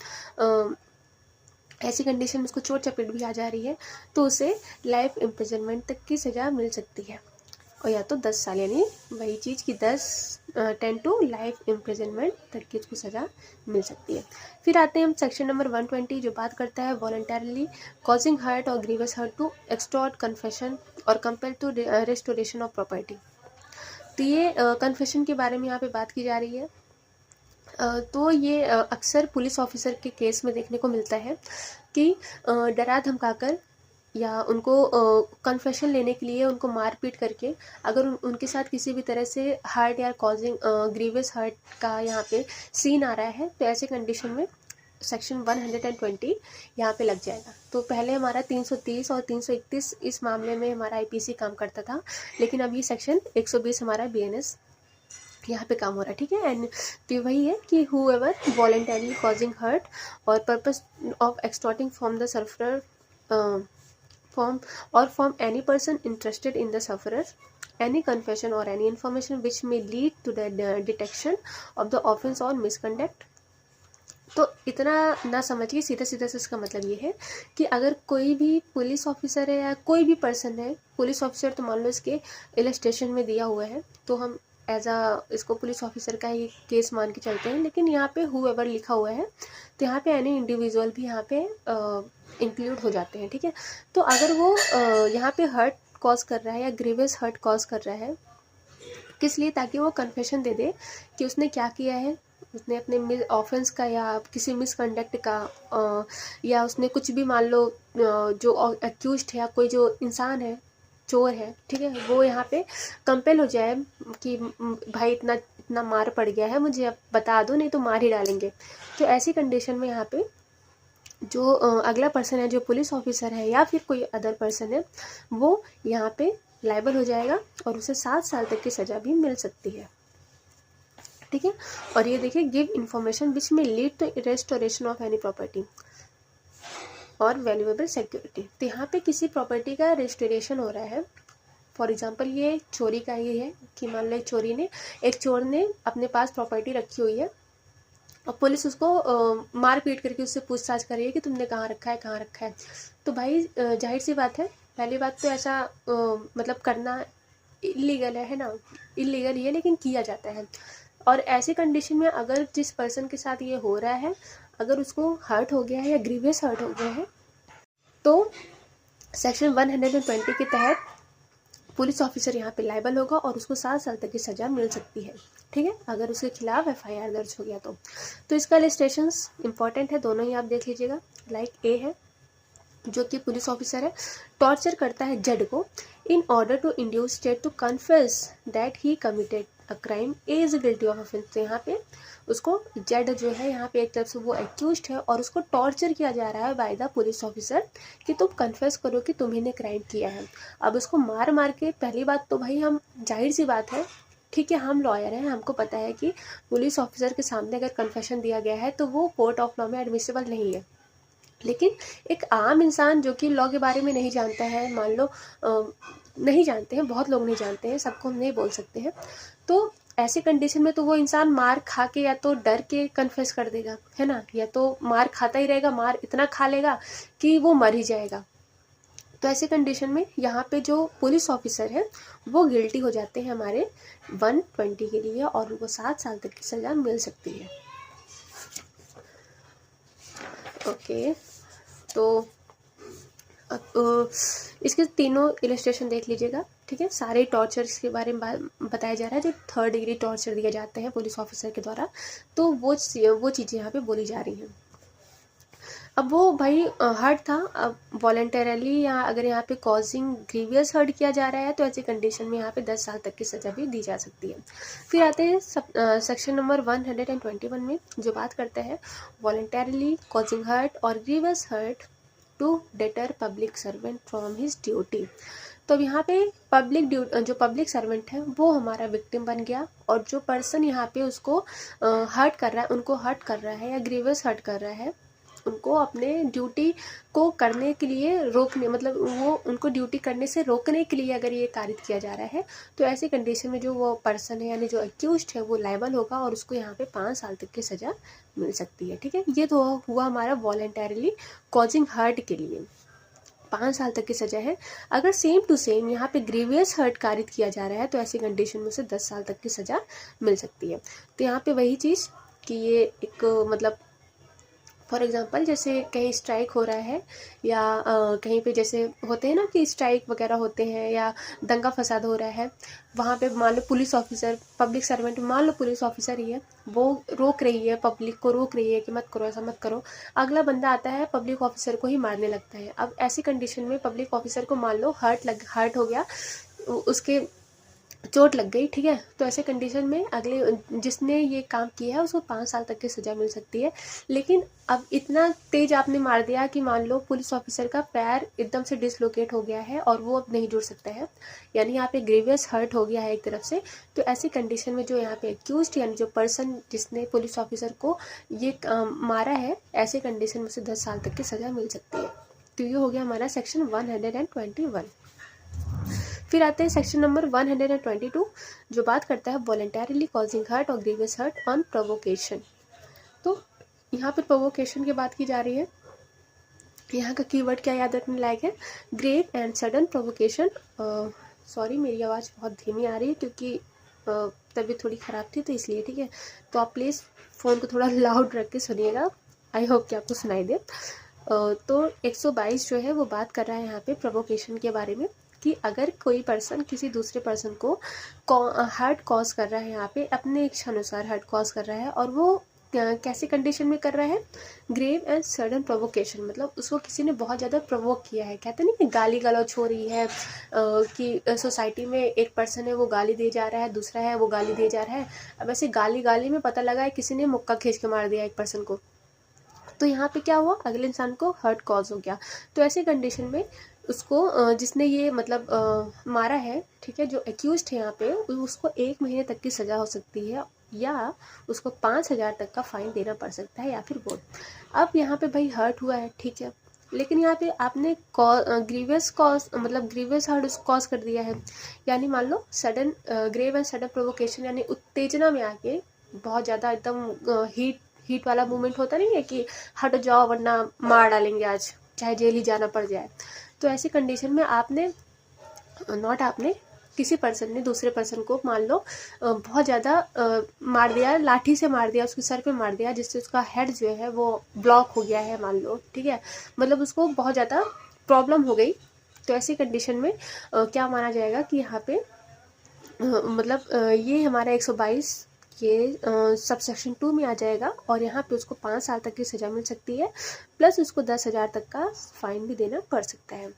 ऐसी कंडीशन में उसको चोट चपेट भी आ जा रही है, तो उसे लाइफ इम्प्रिजनमेंट तक की सज़ा मिल सकती है, और या तो 10 साल, यानी वही चीज़ की 10 टू लाइफ इम्प्रिजनमेंट तक की उसको सज़ा मिल सकती है। फिर आते हैं हम सेक्शन नंबर 120 जो बात करता है वॉलंटरली कॉजिंग हर्ट और grievous hurt to extort confession और compel to restoration of property. तो ये कन्फेशन के बारे में यहाँ पे बात की जा रही है। तो ये अक्सर पुलिस ऑफिसर के केस में देखने को मिलता है कि डरा धमकाकर या उनको कन्फेशन लेने के लिए उनको मारपीट करके, अगर उनके साथ किसी भी तरह से हर्ट या कॉजिंग ग्रीवियस हर्ट का यहाँ पे सीन आ रहा है, तो ऐसे कंडीशन में सेक्शन 120 यहाँ पे लग जाएगा। तो पहले हमारा 330 और 331 इस मामले में हमारा आईपीसी काम करता था, लेकिन अब ये सेक्शन 120 हमारा बीएनएस यहाँ पे काम हो रहा है, ठीक है। एंड तो वही है कि हूएवर वॉलंटरली कॉजिंग हर्ट और purpose of extorting from the sufferer from any person interested in the sufferer any confession or any information which may lead to the detection of the offense or misconduct। तो इतना ना समझिए, सीधा सीधा से इसका मतलब ये है कि अगर कोई भी पुलिस ऑफिसर है या कोई भी पर्सन है, पुलिस ऑफिसर तो मान लो इसके इलस्ट्रेशन में दिया हुआ है, तो हम एज इसको पुलिस ऑफिसर का ही केस मान के चलते हैं, लेकिन यहाँ पे हूएवर लिखा हुआ है, तो यहाँ पे एनी इंडिविजुअल भी यहाँ पे इंक्लूड हो जाते हैं, ठीक है। तो अगर वो यहाँ पे हर्ट कॉज कर रहा है या ग्रीवियस हर्ट कॉज कर रहा है, किस लिए, ताकि वो कन्फेशन दे दे कि उसने क्या किया है, उसने अपने ऑफेंस का या किसी मिसकंडक्ट का या उसने कुछ भी, मान लो जो एक्यूज्ड है या कोई जो इंसान है, चोर है, ठीक है, वो यहाँ पे कंपेल हो जाए कि भाई इतना मार पड़ गया है, मुझे अब बता दो, नहीं तो मार ही डालेंगे। तो ऐसी कंडीशन में यहाँ पे जो अगला पर्सन है, जो पुलिस ऑफिसर है या फिर कोई अदर पर्सन है, वो यहाँ पे लायबल हो जाएगा और उसे 7 साल तक की सज़ा भी मिल सकती है, ठीक है। और ये देखिए गिव इन्फॉर्मेशन विच में lead to restoration of any property. और वैल्यूएबल सिक्योरिटी। तो यहाँ पे किसी प्रॉपर्टी का रेस्टोरेशन हो रहा है। फॉर एग्जांपल ये चोरी का ये है कि मान लो एक चोर ने अपने पास प्रॉपर्टी रखी हुई है और पुलिस उसको मार पीट करके उससे पूछताछ कर रही है कि तुमने कहाँ रखा है। तो भाई जाहिर सी बात है, पहली बात तो ऐसा मतलब करना इलीगल है ना, इलीगल ही है लेकिन किया जाता है। और ऐसी कंडीशन में अगर जिस पर्सन के साथ ये हो रहा है अगर उसको हर्ट हो गया है या ग्रीवियस हर्ट हो गया है तो सेक्शन 120 के तहत पुलिस ऑफिसर यहाँ पे लायबल होगा और उसको 7 साल तक की सज़ा मिल सकती है। ठीक है, अगर उसके खिलाफ FIR दर्ज हो गया तो इसका लिस्टेशंस इंपॉर्टेंट है, दोनों ही आप देख लीजिएगा। लाइक ए है जो कि पुलिस ऑफिसर है, टॉर्चर करता है जज को in order to induce state to confess that he committed a crime, A is guilty of offence. तो यहाँ पे उसको जज जो है यहाँ पे एक तरफ से वो एक्यूज्ड है और उसको टॉर्चर किया जा रहा है बाय द पुलिस ऑफिसर कि तुम कन्फेस करो कि तुम्ही ने क्राइम किया है। अब उसको मार के, पहली बात तो भाई हम जाहिर सी बात है, ठीक है हम लॉयर हैं, हमको पता है कि पुलिस ऑफिसर के सामने अगर कन्फेशन दिया गया है तो वो कोर्ट ऑफ लॉ में एडमिसिबल नहीं है। लेकिन एक आम इंसान जो कि लॉ के बारे में नहीं जानता है, मान लो नहीं जानते हैं, बहुत लोग नहीं जानते हैं, सबको हम नहीं बोल सकते हैं, तो ऐसी कंडीशन में तो वो इंसान मार खा के या तो डर के कन्फेस कर देगा, है ना, या तो मार खाता ही रहेगा, मार इतना खा लेगा कि वो मर ही जाएगा। तो ऐसी कंडीशन में यहाँ पे जो पुलिस ऑफिसर है वो गिल्टी हो जाते हैं हमारे 120 के लिए और उनको 7 साल तक की सज़ा मिल सकती है। ओके, तो अब इसके तीनों इलस्ट्रेशन देख लीजिएगा। ठीक है, सारे टॉर्चर्स के बारे में बताया जा रहा है, जो 3rd डिग्री टॉर्चर दिया जाते हैं पुलिस ऑफिसर के द्वारा, तो वो चीज़ें यहाँ पे बोली जा रही हैं। अब वो भाई हर्ट था, अब वॉलेंटरली या अगर यहाँ पे कॉजिंग ग्रीवियस हर्ट किया जा रहा है तो ऐसी कंडीशन में यहाँ पे 10 साल तक की सज़ा भी दी जा सकती है। फिर आते हैं सेक्शन नंबर 121 में जो बात करता है वॉलेंटरली कॉजिंग हर्ट और grievous hurt to deter public servant from his duty. तो अब यहाँ पे जो पब्लिक सर्वेंट है वो हमारा विक्टिम बन गया और जो पर्सन यहाँ पे उसको हर्ट कर रहा है, उनको हर्ट कर रहा है या ग्रीवियस हर्ट कर रहा है, उनको अपने ड्यूटी को करने के लिए रोकने, मतलब वो उनको ड्यूटी करने से रोकने के लिए अगर ये कारित किया जा रहा है तो ऐसी कंडीशन में जो वो पर्सन है यानी जो एक्यूज्ड है वो लायबल होगा और उसको यहाँ पे 5 साल तक की सज़ा मिल सकती है। ठीक है, ये तो हुआ हमारा वॉलेंटरली कॉजिंग हर्ट के लिए 5 साल तक की सज़ा है। अगर सेम टू सेम यहाँ पे ग्रीवियस हर्ट कारित किया जा रहा है तो ऐसी कंडीशन में उसे 10 साल तक की सज़ा मिल सकती है। तो यहाँ पे वही चीज़ कि ये एक मतलब फॉर एग्जांपल जैसे कहीं स्ट्राइक हो रहा है या कहीं पे जैसे होते हैं ना कि स्ट्राइक वगैरह होते हैं या दंगा फसाद हो रहा है, वहाँ पे मान लो पुलिस ऑफिसर, पब्लिक सर्वेंट, मान लो पुलिस ऑफिसर ही है, वो रोक रही है, पब्लिक को रोक रही है कि मत करो, ऐसा मत करो, अगला बंदा आता है पब्लिक ऑफिसर को ही मारने लगता है। अब ऐसी कंडीशन में पब्लिक ऑफिसर को मान लो हर्ट हो गया, उसके चोट लग गई, ठीक है, तो ऐसे कंडीशन में अगले जिसने ये काम किया है उसको 5 साल तक की सज़ा मिल सकती है। लेकिन अब इतना तेज आपने मार दिया कि मान लो पुलिस ऑफिसर का पैर एकदम से डिसलोकेट हो गया है और वो अब नहीं जुड़ सकता है, यानी यहाँ पे ग्रीवियस हर्ट हो गया है एक तरफ से, तो ऐसी कंडीशन में जो यहाँ पे एक्यूज्ड यानी जो पर्सन जिसने पुलिस ऑफिसर को ये मारा है, ऐसे कंडीशन में से 10 साल तक की सज़ा मिल सकती है। तो ये हो गया हमारा सेक्शन 121। फिर आते हैं सेक्शन नंबर 122 जो बात करता है वॉलेंटरली कॉजिंग हर्ट और ग्रीवियस हर्ट ऑन प्रोवोकेशन। तो यहाँ पर प्रोवोकेशन की बात की जा रही है, यहाँ का कीवर्ड क्या याद रखने लायक है, great and sudden provocation. Sorry मेरी आवाज़ बहुत धीमी आ रही है क्योंकि तबीयत थोड़ी ख़राब थी तो इसलिए, ठीक है, तो आप प्लीज़ फ़ोन को थोड़ा लाउड रख के सुनिएगा, आई होप कि आपको सुनाई दे। तो 122 जो है वो बात कर रहा है यहाँ पे प्रोवोकेशन के बारे में कि अगर कोई पर्सन किसी दूसरे पर्सन को हर्ट कॉज कर रहा है, यहाँ पे अपने इच्छा अनुसार हर्ट कॉज कर रहा है और वो कैसी कंडीशन में कर रहा है, ग्रेव एंड सडन प्रोवोकेशन, मतलब उसको किसी ने बहुत ज़्यादा प्रोवोक किया है, कहते नहीं कि गाली गलौज हो रही है कि सोसाइटी में एक पर्सन है वो गाली दिए जा रहा है, दूसरा है वो गाली दिए जा रहा है, अब ऐसे गाली में पता लगा है किसी ने मुक्का खींच के मार दिया एक पर्सन को, तो यहाँ पे क्या हुआ, अगले इंसान को हर्ट कॉज हो गया। तो ऐसी कंडीशन में उसको जिसने ये मतलब मारा है, ठीक है, जो एक्यूज्ड है यहाँ पे, उसको 1 महीने तक की सज़ा हो सकती है या उसको 5,000 तक का फाइन देना पड़ सकता है या फिर बोल। अब यहाँ पे भाई हर्ट हुआ है, ठीक है, लेकिन यहाँ पे आपने ग्रीवियस कॉज मतलब ग्रीवियस हार्ट कॉज कर दिया है, यानी मान लो sudden grave and sudden provocation, यानी उत्तेजना में आके बहुत ज़्यादा एकदम हीट वाला मूवमेंट होता नहीं है कि हट जाओ वरना मार डालेंगे आज, चाहे जेल ही जाना पड़ जाए। तो ऐसी कंडीशन में आपने आपने किसी पर्सन ने दूसरे पर्सन को मान लो बहुत ज़्यादा मार दिया, लाठी से मार दिया, उसके सर पे मार दिया, जिससे उसका हेड जो है वो ब्लॉक हो गया है मान लो, ठीक है, मतलब उसको बहुत ज़्यादा प्रॉब्लम हो गई। तो ऐसी कंडीशन में क्या माना जाएगा कि यहाँ पे मतलब ये हमारा 122 ये सबसेक्शन 2 में आ जाएगा, और यहाँ पे उसको 5 साल तक की सज़ा मिल सकती है, प्लस उसको 10,000 तक का फाइन भी देना पड़ सकता है।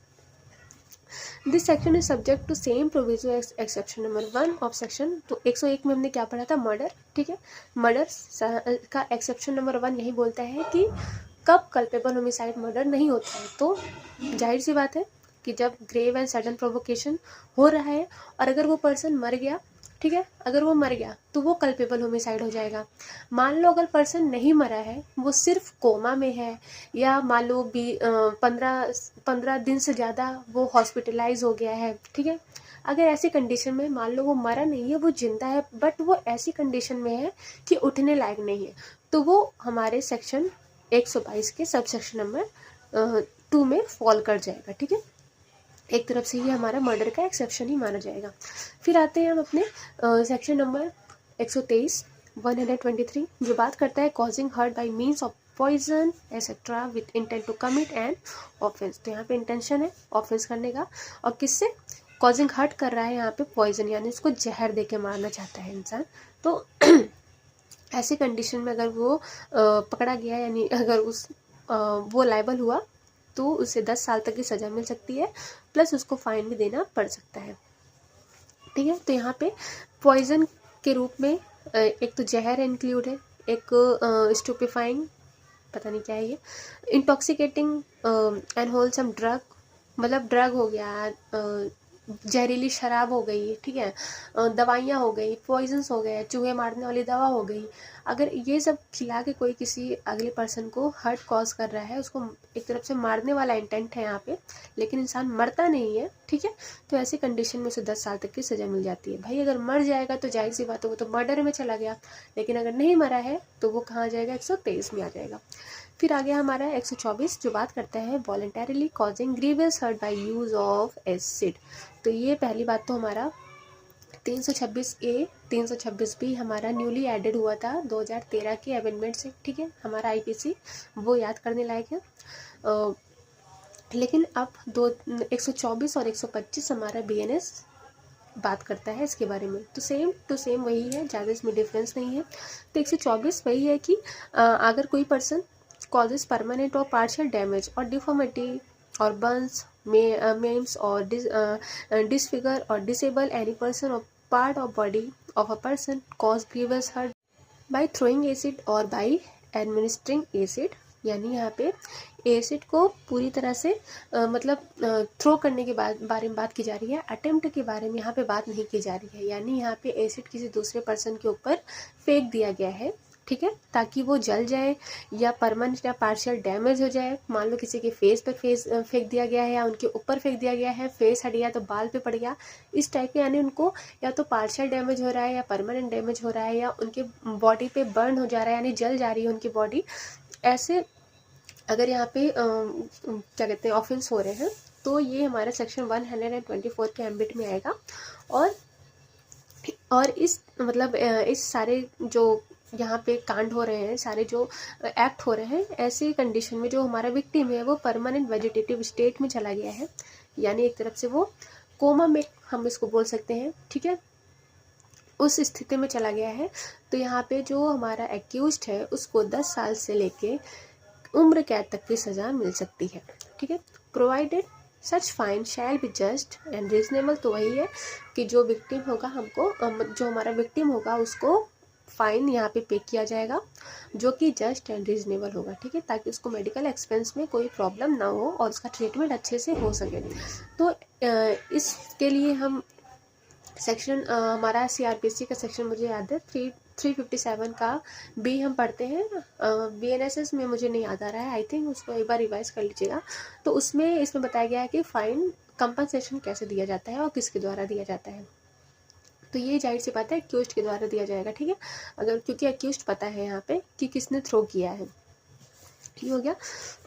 This section is subject to same provision exception number 1 of section. तो 101 में हमने क्या पढ़ा था, मर्डर, ठीक है। मर्डर का एक्सेप्शन नंबर 1 यही बोलता है कि कब कल्पेबल होमिसाइड मर्डर नहीं होता है। तो जाहिर सी बात है कि जब ग्रेव एंड सडन प्रोवोकेशन हो रहा है और अगर वो पर्सन मर गया, ठीक है, अगर वो मर गया तो वो कल्पेबल होमिसाइड हो जाएगा। मान लो अगर पर्सन नहीं मरा है, वो सिर्फ कोमा में है, या मान लो 15 दिन से ज़्यादा वो हॉस्पिटलाइज हो गया है, ठीक है, अगर ऐसी कंडीशन में मान लो वो मरा नहीं है, वो जिंदा है, बट वो ऐसी कंडीशन में है कि उठने लायक नहीं है, तो वो हमारे सेक्शन 122 के सब सेक्शन नंबर 2 में फॉल कर जाएगा, ठीक है। एक तरफ से ये हमारा मर्डर का एक्सेप्शन ही माना जाएगा। फिर आते हैं हम अपने सेक्शन नंबर 123 123 जो बात करता है causing hurt by means of poison etcetera with intent to commit an offence. तो यहाँ पे इंटेंशन है ऑफेंस करने का, और किससे कॉजिंग हर्ट कर रहा है, यहाँ पे पॉइजन, यानी उसको जहर दे के मारना चाहता है इंसान। तो ऐसी कंडीशन में अगर वो पकड़ा गया, यानी अगर वो लायबल हुआ, तो उसे 10 साल तक की सज़ा मिल सकती है, प्लस उसको फाइन भी देना पड़ सकता है, ठीक है। तो यहाँ पे पॉइजन के रूप में एक तो जहर इंक्लूड है, एक स्टूपिफाइंग, पता नहीं क्या है ये, इंटॉक्सिकेटिंग एंड होलसम ड्रग, मतलब ड्रग हो गया, जहरीली शराब हो गई, ठीक है, दवाइयाँ हो गई, पॉइजन्स हो गए, चूहे मारने वाली दवा हो गई। अगर ये सब खिला के कोई किसी अगले पर्सन को हर्ट कॉज कर रहा है, उसको एक तरफ से मारने वाला इंटेंट है यहाँ पे, लेकिन इंसान मरता नहीं है, ठीक है, तो ऐसी कंडीशन में उसे 10 साल तक की सज़ा मिल जाती है। भाई अगर मर जाएगा तो जाहिर सी बात है वो तो मर्डर में चला गया, लेकिन अगर नहीं मरा है तो वो कहाँ आ जाएगा, 123 में आ जाएगा। फिर आ गया हमारा 124 जो बात करता है voluntarily causing grievous hurt by use of acid. तो ये पहली बात तो हमारा 326A 326B हमारा न्यूली एडेड हुआ था 2013 के अमेंडमेंट से, ठीक है, हमारा IPC वो याद करने लायक है। लेकिन अब 124 और 125 हमारा BNS बात करता है इसके बारे में। तो सेम टू सेम वही है, ज़्यादा इसमें डिफरेंस नहीं है। तो 124 वही है कि अगर कोई person causes permanent or partial damage or deformity or burns, maims or disfigure or disable any person or part of body of a person, cause grievous hurt by throwing acid or by administering acid। यानी यहाँ पे acid को पूरी तरह से मतलब throw करने के बारे में बात की जा रही है, अटेम्प्ट के बारे में यहाँ पे बात नहीं की जा रही है। यानी यहाँ पे एसिड किसी दूसरे पर्सन के ऊपर फेंक दिया गया है, ठीक है, ताकि वो जल जाए या परमानेंट या पार्शियल डैमेज हो जाए। मान लो किसी के फेस पे फेंक दिया गया है, या उनके ऊपर फेंक दिया गया है, फेस हट गया तो बाल पे पड़ गया, इस टाइप के, यानी उनको या तो पार्शियल डैमेज हो रहा है या परमानेंट डैमेज हो रहा है, या उनके बॉडी पे बर्न हो जा रहा है, यानी जल जा रही है उनकी बॉडी। ऐसे अगर यहाँ पे क्या कहते हैं ऑफेंस हो रहे हैं, तो ये हमारा सेक्शन 124 के एम्बिट में आएगा। और इस मतलब इस सारे जो यहाँ पे कांड हो रहे हैं, सारे जो एक्ट हो रहे हैं, ऐसी कंडीशन में जो हमारा विक्टिम है वो परमानेंट वेजिटेटिव स्टेट में चला गया है, यानी एक तरफ से वो कोमा में हम इसको बोल सकते हैं, ठीक है, उस स्थिति में चला गया है। तो यहाँ पे जो हमारा एक्यूज्ड है उसको 10 साल से लेके उम्र कैद तक की सज़ा मिल सकती है, ठीक है, provided such fine shall be just and reasonable. तो वही है कि जो विक्टिम होगा जो हमारा विक्टिम होगा उसको फाइन यहाँ पे किया जाएगा, जो कि जस्ट एंड रीजनेबल होगा, ठीक है, ताकि उसको मेडिकल एक्सपेंस में कोई प्रॉब्लम ना हो और उसका ट्रीटमेंट अच्छे से हो सके। तो इसके लिए हम सेक्शन हमारा CRPC का सेक्शन मुझे याद है 357 का बी हम पढ़ते हैं, BNSS में मुझे नहीं याद आ रहा है, आई थिंक उसको एक बार रिवाइज कर लीजिएगा। तो उसमें इसमें बताया गया है कि फाइन कंपनसेशन कैसे दिया जाता है और किसके द्वारा दिया जाता है। तो ये जाहिर सी बात है एक्यूज्ड के द्वारा दिया जाएगा, ठीक है, अगर क्योंकि एक्यूज्ड पता है यहाँ पे कि किसने थ्रो किया है, ठीक हो गया।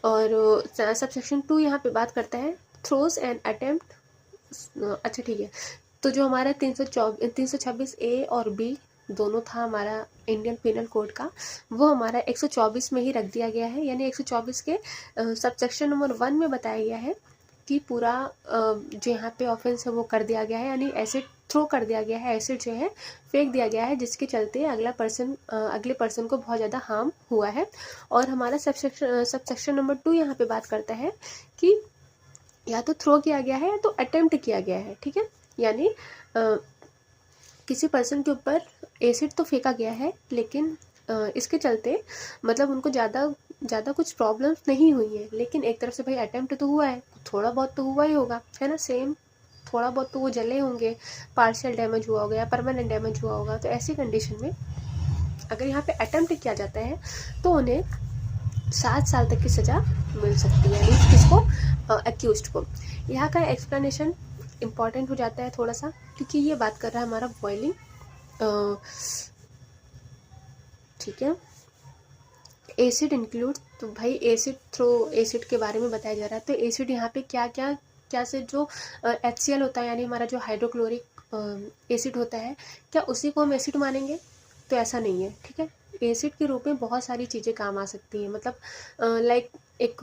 और सबसेक्शन 2 यहाँ पे बात करता है थ्रोज एंड अटेम्प्ट। अच्छा ठीक है, तो जो हमारा 326A और B दोनों था हमारा इंडियन पिनल कोड का, वो हमारा 124 में ही रख दिया गया है। यानी 124 के सबसेक्शन नंबर 1 में बताया गया है कि पूरा जो यहाँ पे ऑफेंस है वो कर दिया गया है, यानी एसिड थ्रो कर दिया गया है, एसिड जो है फेंक दिया गया है, जिसके चलते अगले पर्सन को बहुत ज़्यादा हार्म हुआ है। और हमारा सबसेक्शन नंबर 2 यहाँ पे बात करता है कि या तो थ्रो किया गया है या तो अटेम्प्ट किया गया है, ठीक है, यानी किसी पर्सन के ऊपर एसिड तो फेंका गया है, लेकिन इसके चलते मतलब उनको ज़्यादा कुछ प्रॉब्लम्स नहीं हुई है, लेकिन एक तरफ से भाई अटेम्प्ट तो हुआ है, थोड़ा बहुत तो हुआ ही होगा, है ना, सेम थोड़ा बहुत तो वो जले होंगे, पार्शियल डैमेज हुआ होगा या परमानेंट डैमेज हुआ होगा। तो ऐसी कंडीशन में अगर यहाँ पे अटेम्प्ट किया जाता है तो उन्हें 7 साल तक की सज़ा मिल सकती है, यानी किसको, एक्यूज्ड को। यहाँ का एक्सप्लेनेशन इम्पॉर्टेंट हो जाता है थोड़ा सा, क्योंकि ये बात कर रहा है हमारा बॉइलिंग, ठीक है, एसिड इंक्लूड। तो भाई एसिड थ्रो, एसिड के बारे में बताया जा रहा है, तो एसिड यहाँ पे क्या से जो HCl होता है, यानी हमारा जो हाइड्रोक्लोरिक एसिड होता है, क्या उसी को हम एसिड मानेंगे? तो ऐसा नहीं है, ठीक है। एसिड के रूप में बहुत सारी चीज़ें काम आ सकती हैं, मतलब लाइक एक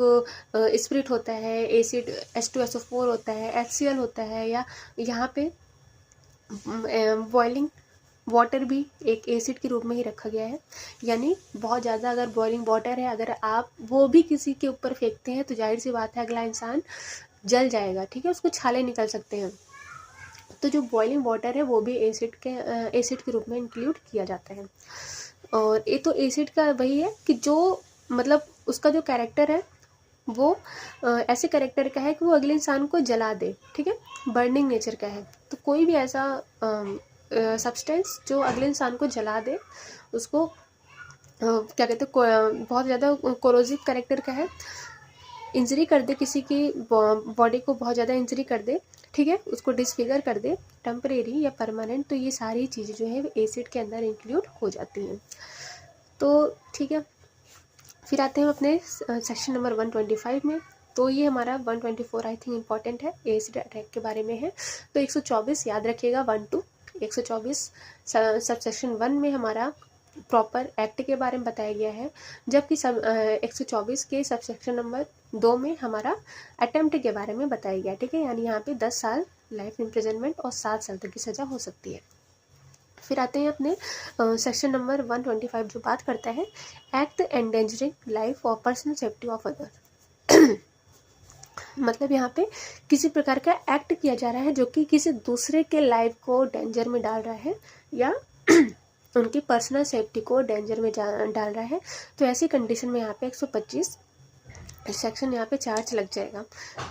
स्पिरिट होता है, एसिड H2SO4 होता है, HCl होता है, या यहाँ पे बॉइलिंग वाटर भी एक एसिड के रूप में ही रखा गया है। यानी बहुत ज़्यादा अगर बॉइलिंग वाटर है, अगर आप वो भी किसी के ऊपर फेंकते हैं तो जाहिर सी बात है अगला इंसान जल जाएगा, ठीक है, उसको छाले निकल सकते हैं। तो जो बॉइलिंग वाटर है वो भी एसिड के रूप में इंक्लूड किया जाता है। और ये तो एसिड का वही है कि जो मतलब उसका जो कैरेक्टर है वो ऐसे कैरेक्टर का है कि वो अगले इंसान को जला दे, ठीक है, बर्निंग नेचर का है। तो कोई भी ऐसा सब्सटेंस जो अगले इंसान को जला दे, उसको क्या कहते हैं, बहुत ज़्यादा कोरोसिव कैरेक्टर का है, इंजरी कर दे, किसी की बॉडी को बहुत ज़्यादा इंजरी कर दे, ठीक है, उसको डिसफिगर कर दे, टेम्परेरी या परमानेंट, तो ये सारी चीज़ें जो है एसिड के अंदर इंक्लूड हो जाती हैं। तो ठीक है, फिर आते हैं अपने सेक्शन नंबर 125 में। तो ये हमारा 124 आई थिंक इम्पॉर्टेंट है, एसिड अटैक के बारे में है। तो 124 याद रखिएगा, 1 to 124 सब सेक्शन 1 में हमारा प्रॉपर एक्ट के बारे में बताया गया है, जबकि 124 के सब सेक्शन नंबर 2 में हमारा अटेम्प्ट के बारे में बताया गया, ठीक है, यानी यहाँ पे 10 साल लाइफ इम्प्रिजनमेंट और 7 साल तक की सज़ा हो सकती है। फिर आते हैं अपने सेक्शन नंबर 125 जो बात करता है एक्ट एंडेंजरिंग लाइफ और पर्सनल सेफ्टी ऑफ अदर। मतलब यहाँ पे किसी प्रकार का एक्ट किया जा रहा है जो कि किसी दूसरे के लाइफ को डेंजर में डाल रहा है या उनकी पर्सनल सेफ्टी को डेंजर में डाल रहा है। तो ऐसी कंडीशन में यहाँ पे 125 सेक्शन यहाँ पे चार्ज लग जाएगा।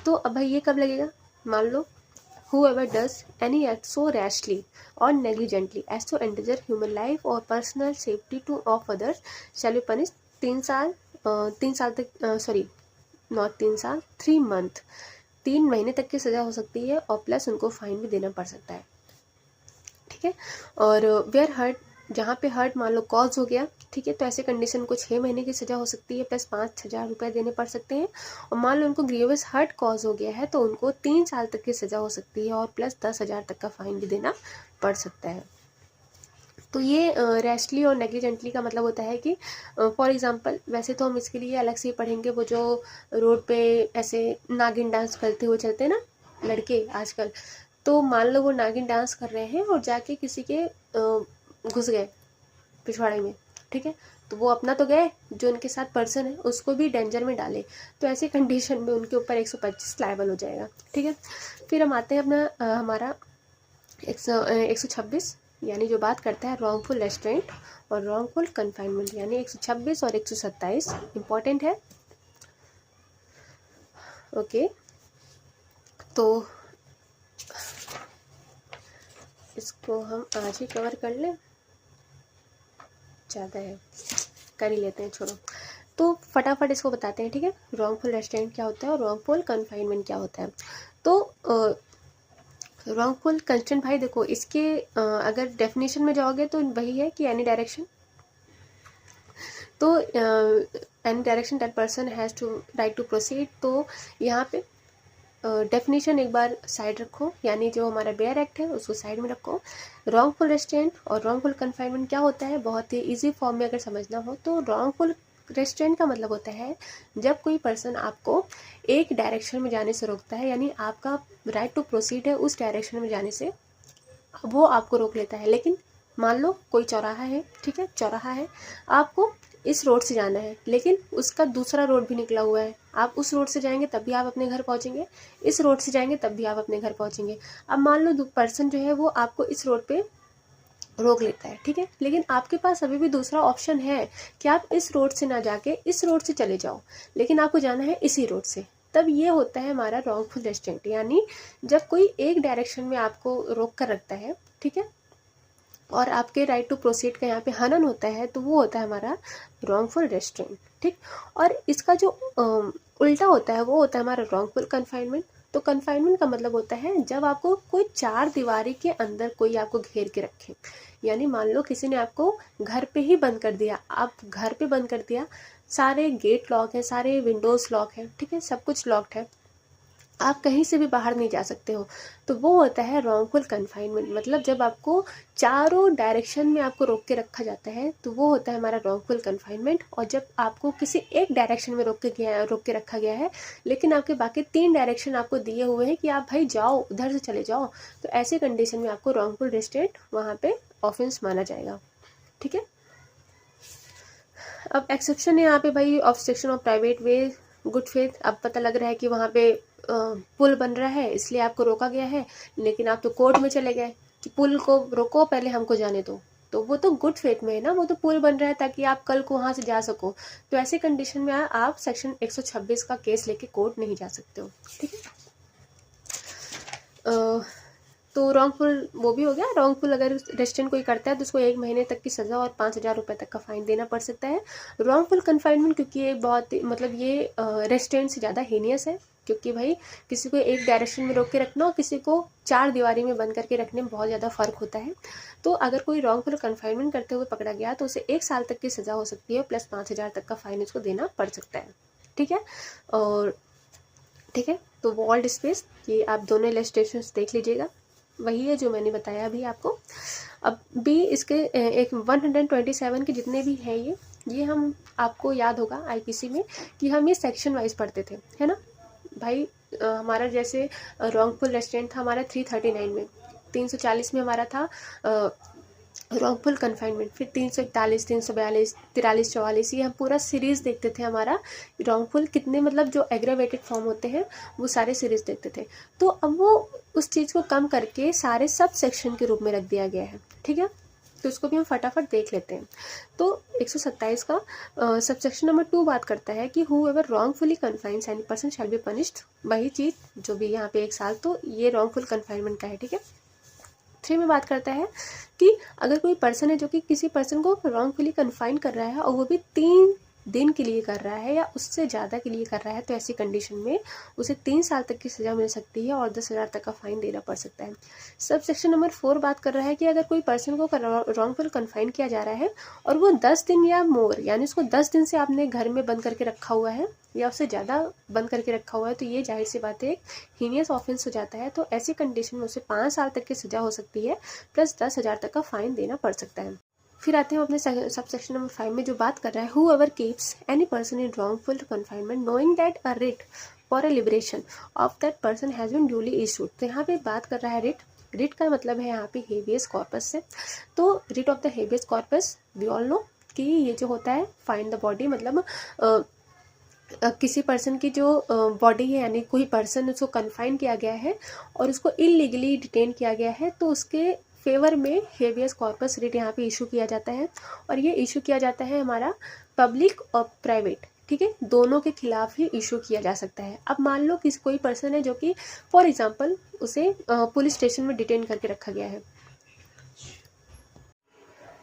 तो अब भाई ये कब लगेगा, मान लो whoever does any act so rashly or negligently as to endanger human life or personal safety to of others shall be punished 3 साल तक सॉरी नॉट 3 साल 3 मंथ 3 महीने तक की सज़ा हो सकती है, और प्लस उनको फाइन भी देना पड़ सकता है, ठीक है। और वेयर हर्ट, जहाँ पे हर्ट मान लो कॉज हो गया, ठीक है, तो ऐसे कंडीशन को 6 महीने की सज़ा हो सकती है, प्लस 5,000 रुपये देने पड़ सकते हैं। और मान लो उनको ग्रीवियस हर्ट कॉज हो गया है तो उनको 3 साल तक की सज़ा हो सकती है, और प्लस 10,000 तक का फाइन भी देना पड़ सकता है। तो ये रैशली और नेग्लिजेंटली का मतलब होता है कि फॉर एग्जांपल, वैसे तो हम इसके लिए अलग से ही पढ़ेंगे, वो जो रोड पे ऐसे नागिन डांस करते हुए चलते हैं ना लड़के आजकल, तो मान लो वो नागिन डांस कर रहे हैं और जाके किसी के घुस गए पिछवाड़े में, ठीक है, तो वो अपना तो गए, जो उनके साथ पर्सन है उसको भी डेंजर में डाले, तो ऐसी कंडीशन में उनके ऊपर 125 लायबल हो जाएगा, ठीक है। फिर हम आते हैं अपना हमारा 126 यानी जो बात करता है रॉन्गफुल रेस्ट्रेंट और रॉन्गफुल कन्फाइनमेंट, यानी 126 और 127 इम्पॉर्टेंट है। ओके, तो इसको हम आज ही कवर कर लें। ज़्यादा है, कर ही लेते हैं, छोड़ो। तो फटाफट इसको बताते हैं, ठीक है। रॉन्गफुल रेस्ट्रेंट क्या होता है और रॉन्गफुल कन्फाइनमेंट क्या होता है। तो रॉन्गफुल कंस्ट्रेंट भाई देखो, इसके अगर डेफिनेशन में जाओगे तो वही है कि एनी डायरेक्शन, तो any direction that person has to right to proceed. तो यहाँ पे डेफिनेशन एक बार साइड रखो, यानी जो हमारा बेयर एक्ट है उसको साइड में रखो। रॉन्गफुल रेस्ट्रेंट और रॉन्गफुल कन्फाइनमेंट क्या होता है, बहुत ही इजी फॉर्म में अगर समझना हो तो रॉन्गफुल रेस्ट्रेंट का मतलब होता है जब कोई पर्सन आपको एक डायरेक्शन में जाने से रोकता है, यानी आपका राइट टू प्रोसीड है उस डायरेक्शन में जाने से वो आपको रोक लेता है। लेकिन मान लो कोई चौराहा है, ठीक है, चौराहा है, आपको इस रोड से जाना है लेकिन उसका दूसरा रोड भी निकला हुआ है, आप उस रोड से जाएंगे तब भी आप अपने घर पहुंचेंगे, इस रोड से जाएंगे तब भी आप अपने घर पहुंचेंगे। अब मान लो पर्सन जो है वो आपको इस रोड पे रोक लेता है, ठीक है, लेकिन आपके पास अभी भी दूसरा ऑप्शन है कि आप इस रोड से ना जाके इस रोड से चले जाओ, लेकिन आपको जाना है इसी रोड से। तब ये होता है हमारा रॉन्गफुल रेस्ट्रेंट, यानी जब कोई एक डायरेक्शन में आपको रोक कर रखता है, ठीक है, और आपके राइट टू प्रोसीड का यहाँ पे हनन होता है, तो वो होता है हमारा रॉन्गफुल रेस्ट्रेंट, ठीक। और इसका जो उल्टा होता है वो होता है हमारा रॉन्गफुल कन्फाइनमेंट। तो कन्फाइनमेंट का मतलब होता है जब आपको कोई चार दीवारी के अंदर कोई आपको घेर के रखे, यानी मान लो किसी ने आपको घर पे ही बंद कर दिया, आप घर पे बंद कर दिया, सारे गेट लॉक है, सारे विंडोज लॉक है, ठीक है, सब कुछ लॉक्ड है, आप कहीं से भी बाहर नहीं जा सकते हो, तो वो होता है रॉन्गफुल कन्फाइनमेंट। मतलब जब आपको चारों डायरेक्शन में आपको रोक के रखा जाता है तो वो होता है हमारा रॉन्गफुल कन्फाइनमेंट। और जब आपको किसी एक डायरेक्शन में रोक के रखा गया है लेकिन आपके बाकी तीन डायरेक्शन आपको दिए हुए हैं कि आप भाई जाओ, उधर से चले जाओ, तो ऐसे कंडीशन में आपको रॉन्गफुल रेस्ट्रेंट वहाँ पे ऑफेंस माना जाएगा, ठीक है। अब एक्सेप्शन है यहाँ पे भाई, obstruction of private way, good faith. अब पता लग रहा है कि वहाँ पे पुल बन रहा है इसलिए आपको रोका गया है, लेकिन आप तो कोर्ट में चले गए कि पुल को रोको, पहले हमको जाने दो, तो वो तो गुड फेथ में है ना, वो तो पुल बन रहा है ताकि आप कल को वहाँ से जा सको। तो ऐसे कंडीशन में आप सेक्शन 126 का केस लेके कोर्ट नहीं जा सकते हो, ठीक है। तो रॉन्गफुल वो भी हो गया। रॉन्गफुल अगर रेस्ट्रेंट कोई करता है तो उसको 1 महीने तक की सज़ा और 5,000 रुपये तक का फाइन देना पड़ सकता है। रॉन्गफुल कन्फाइनमेंट क्योंकि ये बहुत मतलब ये रेस्ट्रेंट से ज़्यादा हीनियस है, क्योंकि भाई किसी को एक डायरेक्शन में रोक के रखना और किसी को चार दीवारी में बंद करके रखने में बहुत ज़्यादा फ़र्क होता है। तो अगर कोई रॉन्गफुल कन्फाइनमेंट करते हुए पकड़ा गया तो उसे 1 साल तक की सज़ा हो सकती है प्लस 5,000 तक का फाइन उसको देना पड़ सकता है, ठीक है। और ठीक है, तो वॉल्ड स्पेस ये आप दोनों इलस्ट्रेशंस देख लीजिएगा, वही है जो मैंने बताया अभी आपको। अब भी इसके एक 127 के जितने भी हैं ये हम आपको याद होगा आईपीसी में कि हम ये सेक्शन वाइज पढ़ते थे, है ना भाई। हमारा जैसे रॉन्गफुल रेस्ट्रेंट था हमारा 339 में, 340 में हमारा था रॉन्गफुल कन्फाइनमेंट, फिर 341, 342, 43, 44, ये हम पूरा सीरीज़ देखते थे हमारा रॉन्गफुल कितने मतलब जो एग्रावेटेड फॉर्म होते हैं वो सारे सीरीज़ देखते थे। तो अब वो उस चीज़ को कम करके सारे सब सेक्शन के रूप में रख दिया गया है, ठीक है। तो उसको भी हम फटाफट देख लेते हैं। तो 127 का सबसेक्शन नंबर 2 बात करता है कि who ever wrongfully confines any person shall be punished, वही चीज़ जो भी यहाँ पे 1 साल, तो ये रॉन्गफुल कन्फाइनमेंट का है, ठीक है। 3 में बात करता है कि अगर कोई पर्सन है जो कि किसी पर्सन को रॉन्गफुली कन्फाइन कर रहा है और वो भी 3 दिन के लिए कर रहा है या उससे ज़्यादा के लिए कर रहा है, तो ऐसी कंडीशन में उसे 3 साल तक की सज़ा मिल सकती है और 10,000 तक का फाइन देना पड़ सकता है। सब सेक्शन नंबर 4 बात कर रहा है कि अगर कोई पर्सन को रॉन्गफुल कन्फाइन किया जा रहा है और वो 10 दिन या मोर, यानी उसको 10 दिन से आपने घर में बंद करके रखा हुआ है या उससे ज़्यादा बंद करके रखा हुआ है, तो ये जाहिर सी बात है एक हीनियस ऑफेंस हो जाता है। तो ऐसी कंडीशन में उसे 5 साल तक की सज़ा हो सकती है प्लस 10,000 तक का फाइन देना पड़ सकता है। फिर आते हैं अपने सब सेक्शन नंबर 5 में जो बात कर रहा है whoever keeps any person in wrongful confinement knowing that a writ for a liberation of that person has been duly issued. तो यहाँ पे बात कर रहा है रिट का मतलब है यहाँ पे हेबियस कॉर्पस से। तो writ of the habeas corpus we all know कि ये जो होता है फाइंड द बॉडी, मतलब किसी पर्सन की जो बॉडी है यानी कोई पर्सन उसको कन्फाइन किया गया है और उसको इलीगली डिटेन किया गया है, तो उसके फेवर में हेबियस कॉर्पस रिट यहाँ पे इशू किया जाता है। और ये इशू किया जाता है हमारा पब्लिक और प्राइवेट, ठीक है, दोनों के खिलाफ ही इशू किया जा सकता है। अब मान लो किसी कोई पर्सन है जो कि फॉर एग्जांपल उसे पुलिस स्टेशन में डिटेन करके रखा गया है,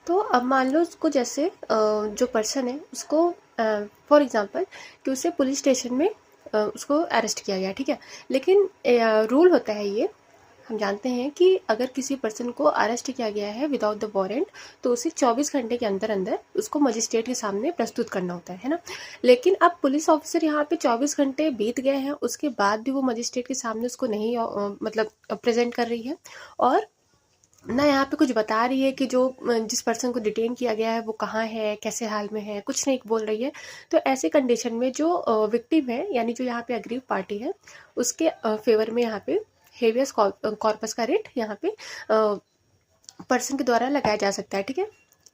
तो अब मान लो उसको जैसे जो पर्सन है उसको फॉर एग्जांपल कि उसे पुलिस स्टेशन में उसको अरेस्ट किया गया, ठीक है। लेकिन रूल होता है ये, हम जानते हैं कि अगर किसी पर्सन को अरेस्ट किया गया है विदाउट द वारंट तो उसे 24 घंटे के अंदर अंदर उसको मजिस्ट्रेट के सामने प्रस्तुत करना होता है ना। लेकिन अब पुलिस ऑफिसर यहाँ पे 24 घंटे बीत गए हैं, उसके बाद भी वो मजिस्ट्रेट के सामने उसको नहीं मतलब प्रेजेंट कर रही है, और ना यहाँ पे कुछ बता रही है कि जो जिस पर्सन को डिटेन किया गया है वो कहाँ है, कैसे हाल में है, कुछ नहीं बोल रही है। तो ऐसे कंडीशन में जो विक्टिम है यानी जो यहाँ पे अग्रीव पार्टी है उसके फेवर में यहाँ पे हेवियस कॉर्पस का रेट यहाँ पे पर्सन के द्वारा लगाया जा सकता है, ठीक है।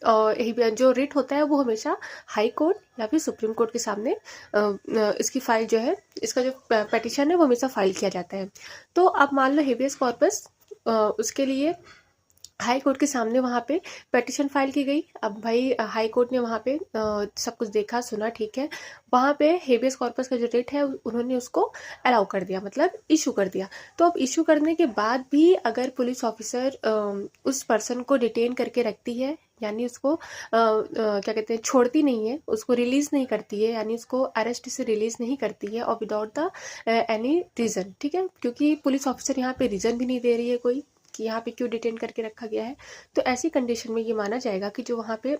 और जो रेट होता है वो हमेशा हाई कोर्ट या फिर सुप्रीम कोर्ट के सामने इसकी फाइल जो है, इसका जो पेटिशन है वो हमेशा फाइल किया जाता है। तो अब मान लो हेवियस कॉर्पस उसके लिए हाई कोर्ट के सामने वहाँ पे पेटिशन फाइल की गई। अब भाई हाई कोर्ट ने वहाँ पे सब कुछ देखा सुना, ठीक है। वहाँ पे हेबियस कॉर्पस का जो रेट है उन्होंने उसको अलाउ कर दिया, मतलब इशू कर दिया। तो अब इशू करने के बाद भी अगर पुलिस ऑफिसर उस पर्सन को डिटेन करके रखती है, यानी उसको क्या कहते हैं, छोड़ती नहीं है, उसको रिलीज नहीं करती है, यानी उसको अरेस्ट से रिलीज नहीं करती है और विदाउट द एनी रीजन, ठीक है। क्योंकि पुलिस ऑफिसर यहाँ पे रीजन भी नहीं दे रही है कोई कि यहाँ पे क्यों डिटेन करके रखा गया है। तो ऐसी कंडीशन में ये माना जाएगा कि जो वहाँ पे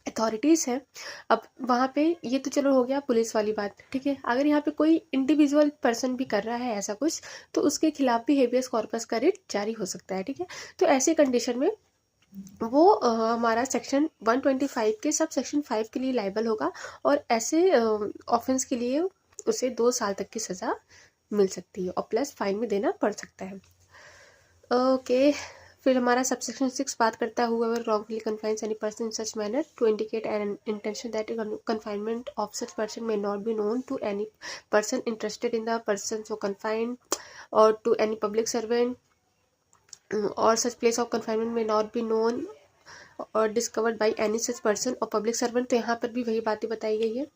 अथॉरिटीज़ हैं, अब वहाँ पे ये तो चलो हो गया पुलिस वाली बात, ठीक है। अगर यहाँ पे कोई इंडिविजुअल पर्सन भी कर रहा है ऐसा कुछ तो उसके खिलाफ भी हेबियस कॉर्पस का रिट जारी हो सकता है, ठीक है। तो ऐसी कंडीशन में वो हमारा सेक्शन 125 के सब सेक्शन 5 के लिए लाइबल होगा, और ऐसे ऑफेंस के लिए उसे 2 साल तक की सज़ा मिल सकती है और प्लस फाइन भी देना पड़ सकता है। ओके, फिर हमारा सबसेक्शन 6 बात करता है whoever wrongfully confines any person in such manner to indicate an intention that confinement of such person may not be known to any person interested in the person so confined or to any public servant or such place of confinement may not be known or discovered by any such person or public servant। तो यहाँ पर भी वही बातें बताई गई है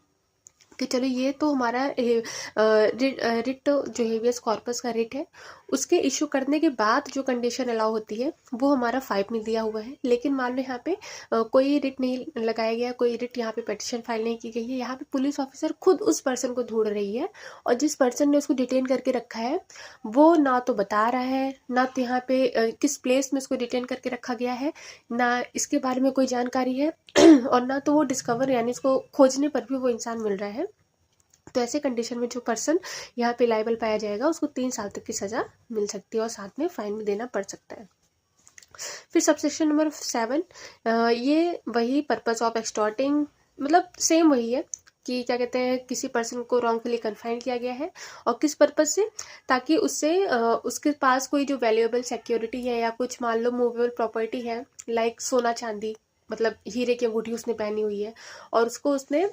कि चलो ये तो हमारा रिट जो हेवियस कॉर्पस का रिट है उसके इशू करने के बाद जो कंडीशन अलाउ होती है वो हमारा 5 में दिया हुआ है। लेकिन मान लो यहाँ पे कोई रिट नहीं लगाया गया, कोई रिट यहाँ पे पेटिशन फाइल नहीं की गई है, यहाँ पे पुलिस ऑफिसर खुद उस पर्सन को ढूंढ रही है और जिस पर्सन ने उसको डिटेन करके रखा है वो ना तो बता रहा है, ना तो यहाँ पे किस प्लेस में उसको डिटेन करके रखा गया है, ना इसके बारे में कोई जानकारी है और ना तो वो डिस्कवर यानी इसको खोजने पर भी वो इंसान मिल रहा है। तो ऐसे कंडीशन में जो पर्सन यहाँ पे लाइबल पाया जाएगा उसको 3 साल तक की सज़ा मिल सकती है और साथ में फाइन भी देना पड़ सकता है। फिर सबसेक्शन नंबर 7, ये वही पर्पस ऑफ एक्सटॉर्टिंग, मतलब सेम वही है कि क्या कहते हैं, किसी पर्सन को रॉन्गफुली कन्फाइन किया गया है और किस पर्पस से, ताकि उससे उसके पास कोई जो वैल्यूएबल सिक्योरिटी है या कुछ मान लो मूवेबल प्रॉपर्टी है लाइक सोना चांदी, मतलब हीरे की अंगूठी उसने पहनी हुई है और उसको उसने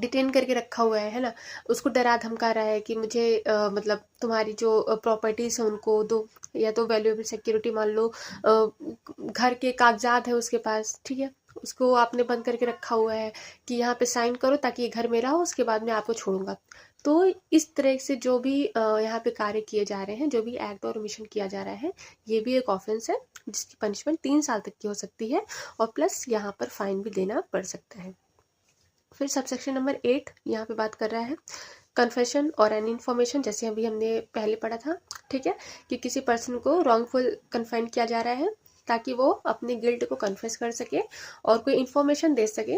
डिटेन करके रखा हुआ है ना, उसको डरा धमका रहा है कि मुझे मतलब तुम्हारी जो प्रॉपर्टीज है उनको दो, या तो वैल्यूएबल सिक्योरिटी मान लो घर के कागजात है उसके पास, ठीक है, उसको आपने बंद करके रखा हुआ है कि यहाँ पे साइन करो ताकि ये घर मेरा हो, उसके बाद मैं आपको छोड़ूंगा। तो इस तरह से जो भी यहाँ पे कार्य किए जा रहे हैं, जो भी एक्ट और मिशन किया जा रहा है, ये भी एक ऑफेंस है जिसकी पनिशमेंट 3 साल तक की हो सकती है और प्लस यहाँ पर फाइन भी देना पड़ सकता है। फिर सबसेक्शन नंबर 8 यहाँ पे बात कर रहा है कन्फेशन और एनी इन्फॉर्मेशन, जैसे अभी हमने पहले पढ़ा था, ठीक है, कि किसी पर्सन को रॉन्गफुल कन्फाइन किया जा रहा है ताकि वो अपने गिल्ट को कन्फेस कर सके और कोई इन्फॉर्मेशन दे सके।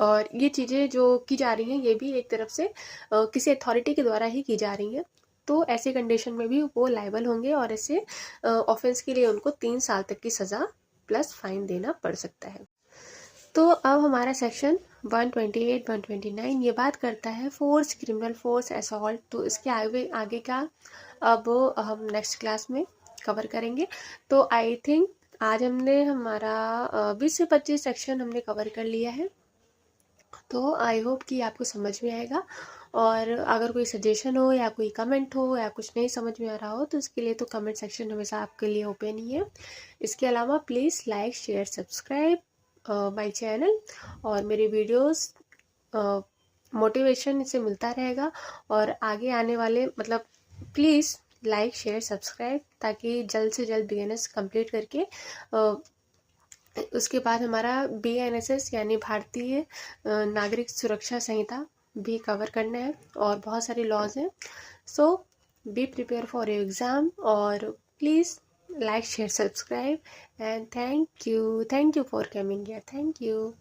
और ये चीज़ें जो की जा रही हैं ये भी एक तरफ से किसी अथॉरिटी के द्वारा ही की जा रही हैं। तो ऐसे कंडीशन में भी वो लायबल होंगे और ऐसे ऑफेंस के लिए उनको 3 साल तक की सज़ा प्लस फाइन देना पड़ सकता है। तो अब हमारा सेक्शन 128, 129 ये बात करता है फोर्स, क्रिमिनल फोर्स, असॉल्ट। तो इसके आगे का अब हम नेक्स्ट क्लास में कवर करेंगे। तो आई थिंक आज हमने हमारा 20 से 25 सेक्शन हमने कवर कर लिया है। तो आई होप कि आपको समझ में आएगा, और अगर कोई सजेशन हो या कोई कमेंट हो या कुछ नहीं समझ में आ रहा हो तो इसके लिए तो कमेंट सेक्शन हमेशा आपके लिए ओपन ही है। इसके अलावा please like, share, subscribe my channel, और मेरे वीडियोस मोटिवेशन इससे मिलता रहेगा। और आगे आने वाले मतलब प्लीज़ लाइक, शेयर, सब्सक्राइब ताकि जल्द से जल्द बिगिनर्स कंप्लीट करके उसके बाद हमारा BNSS यानी भारतीय नागरिक सुरक्षा संहिता भी कवर करना है, और बहुत सारे लॉज हैं। So be prepare for your exam, और please like, share, subscribe, and thank you for coming here. Thank you.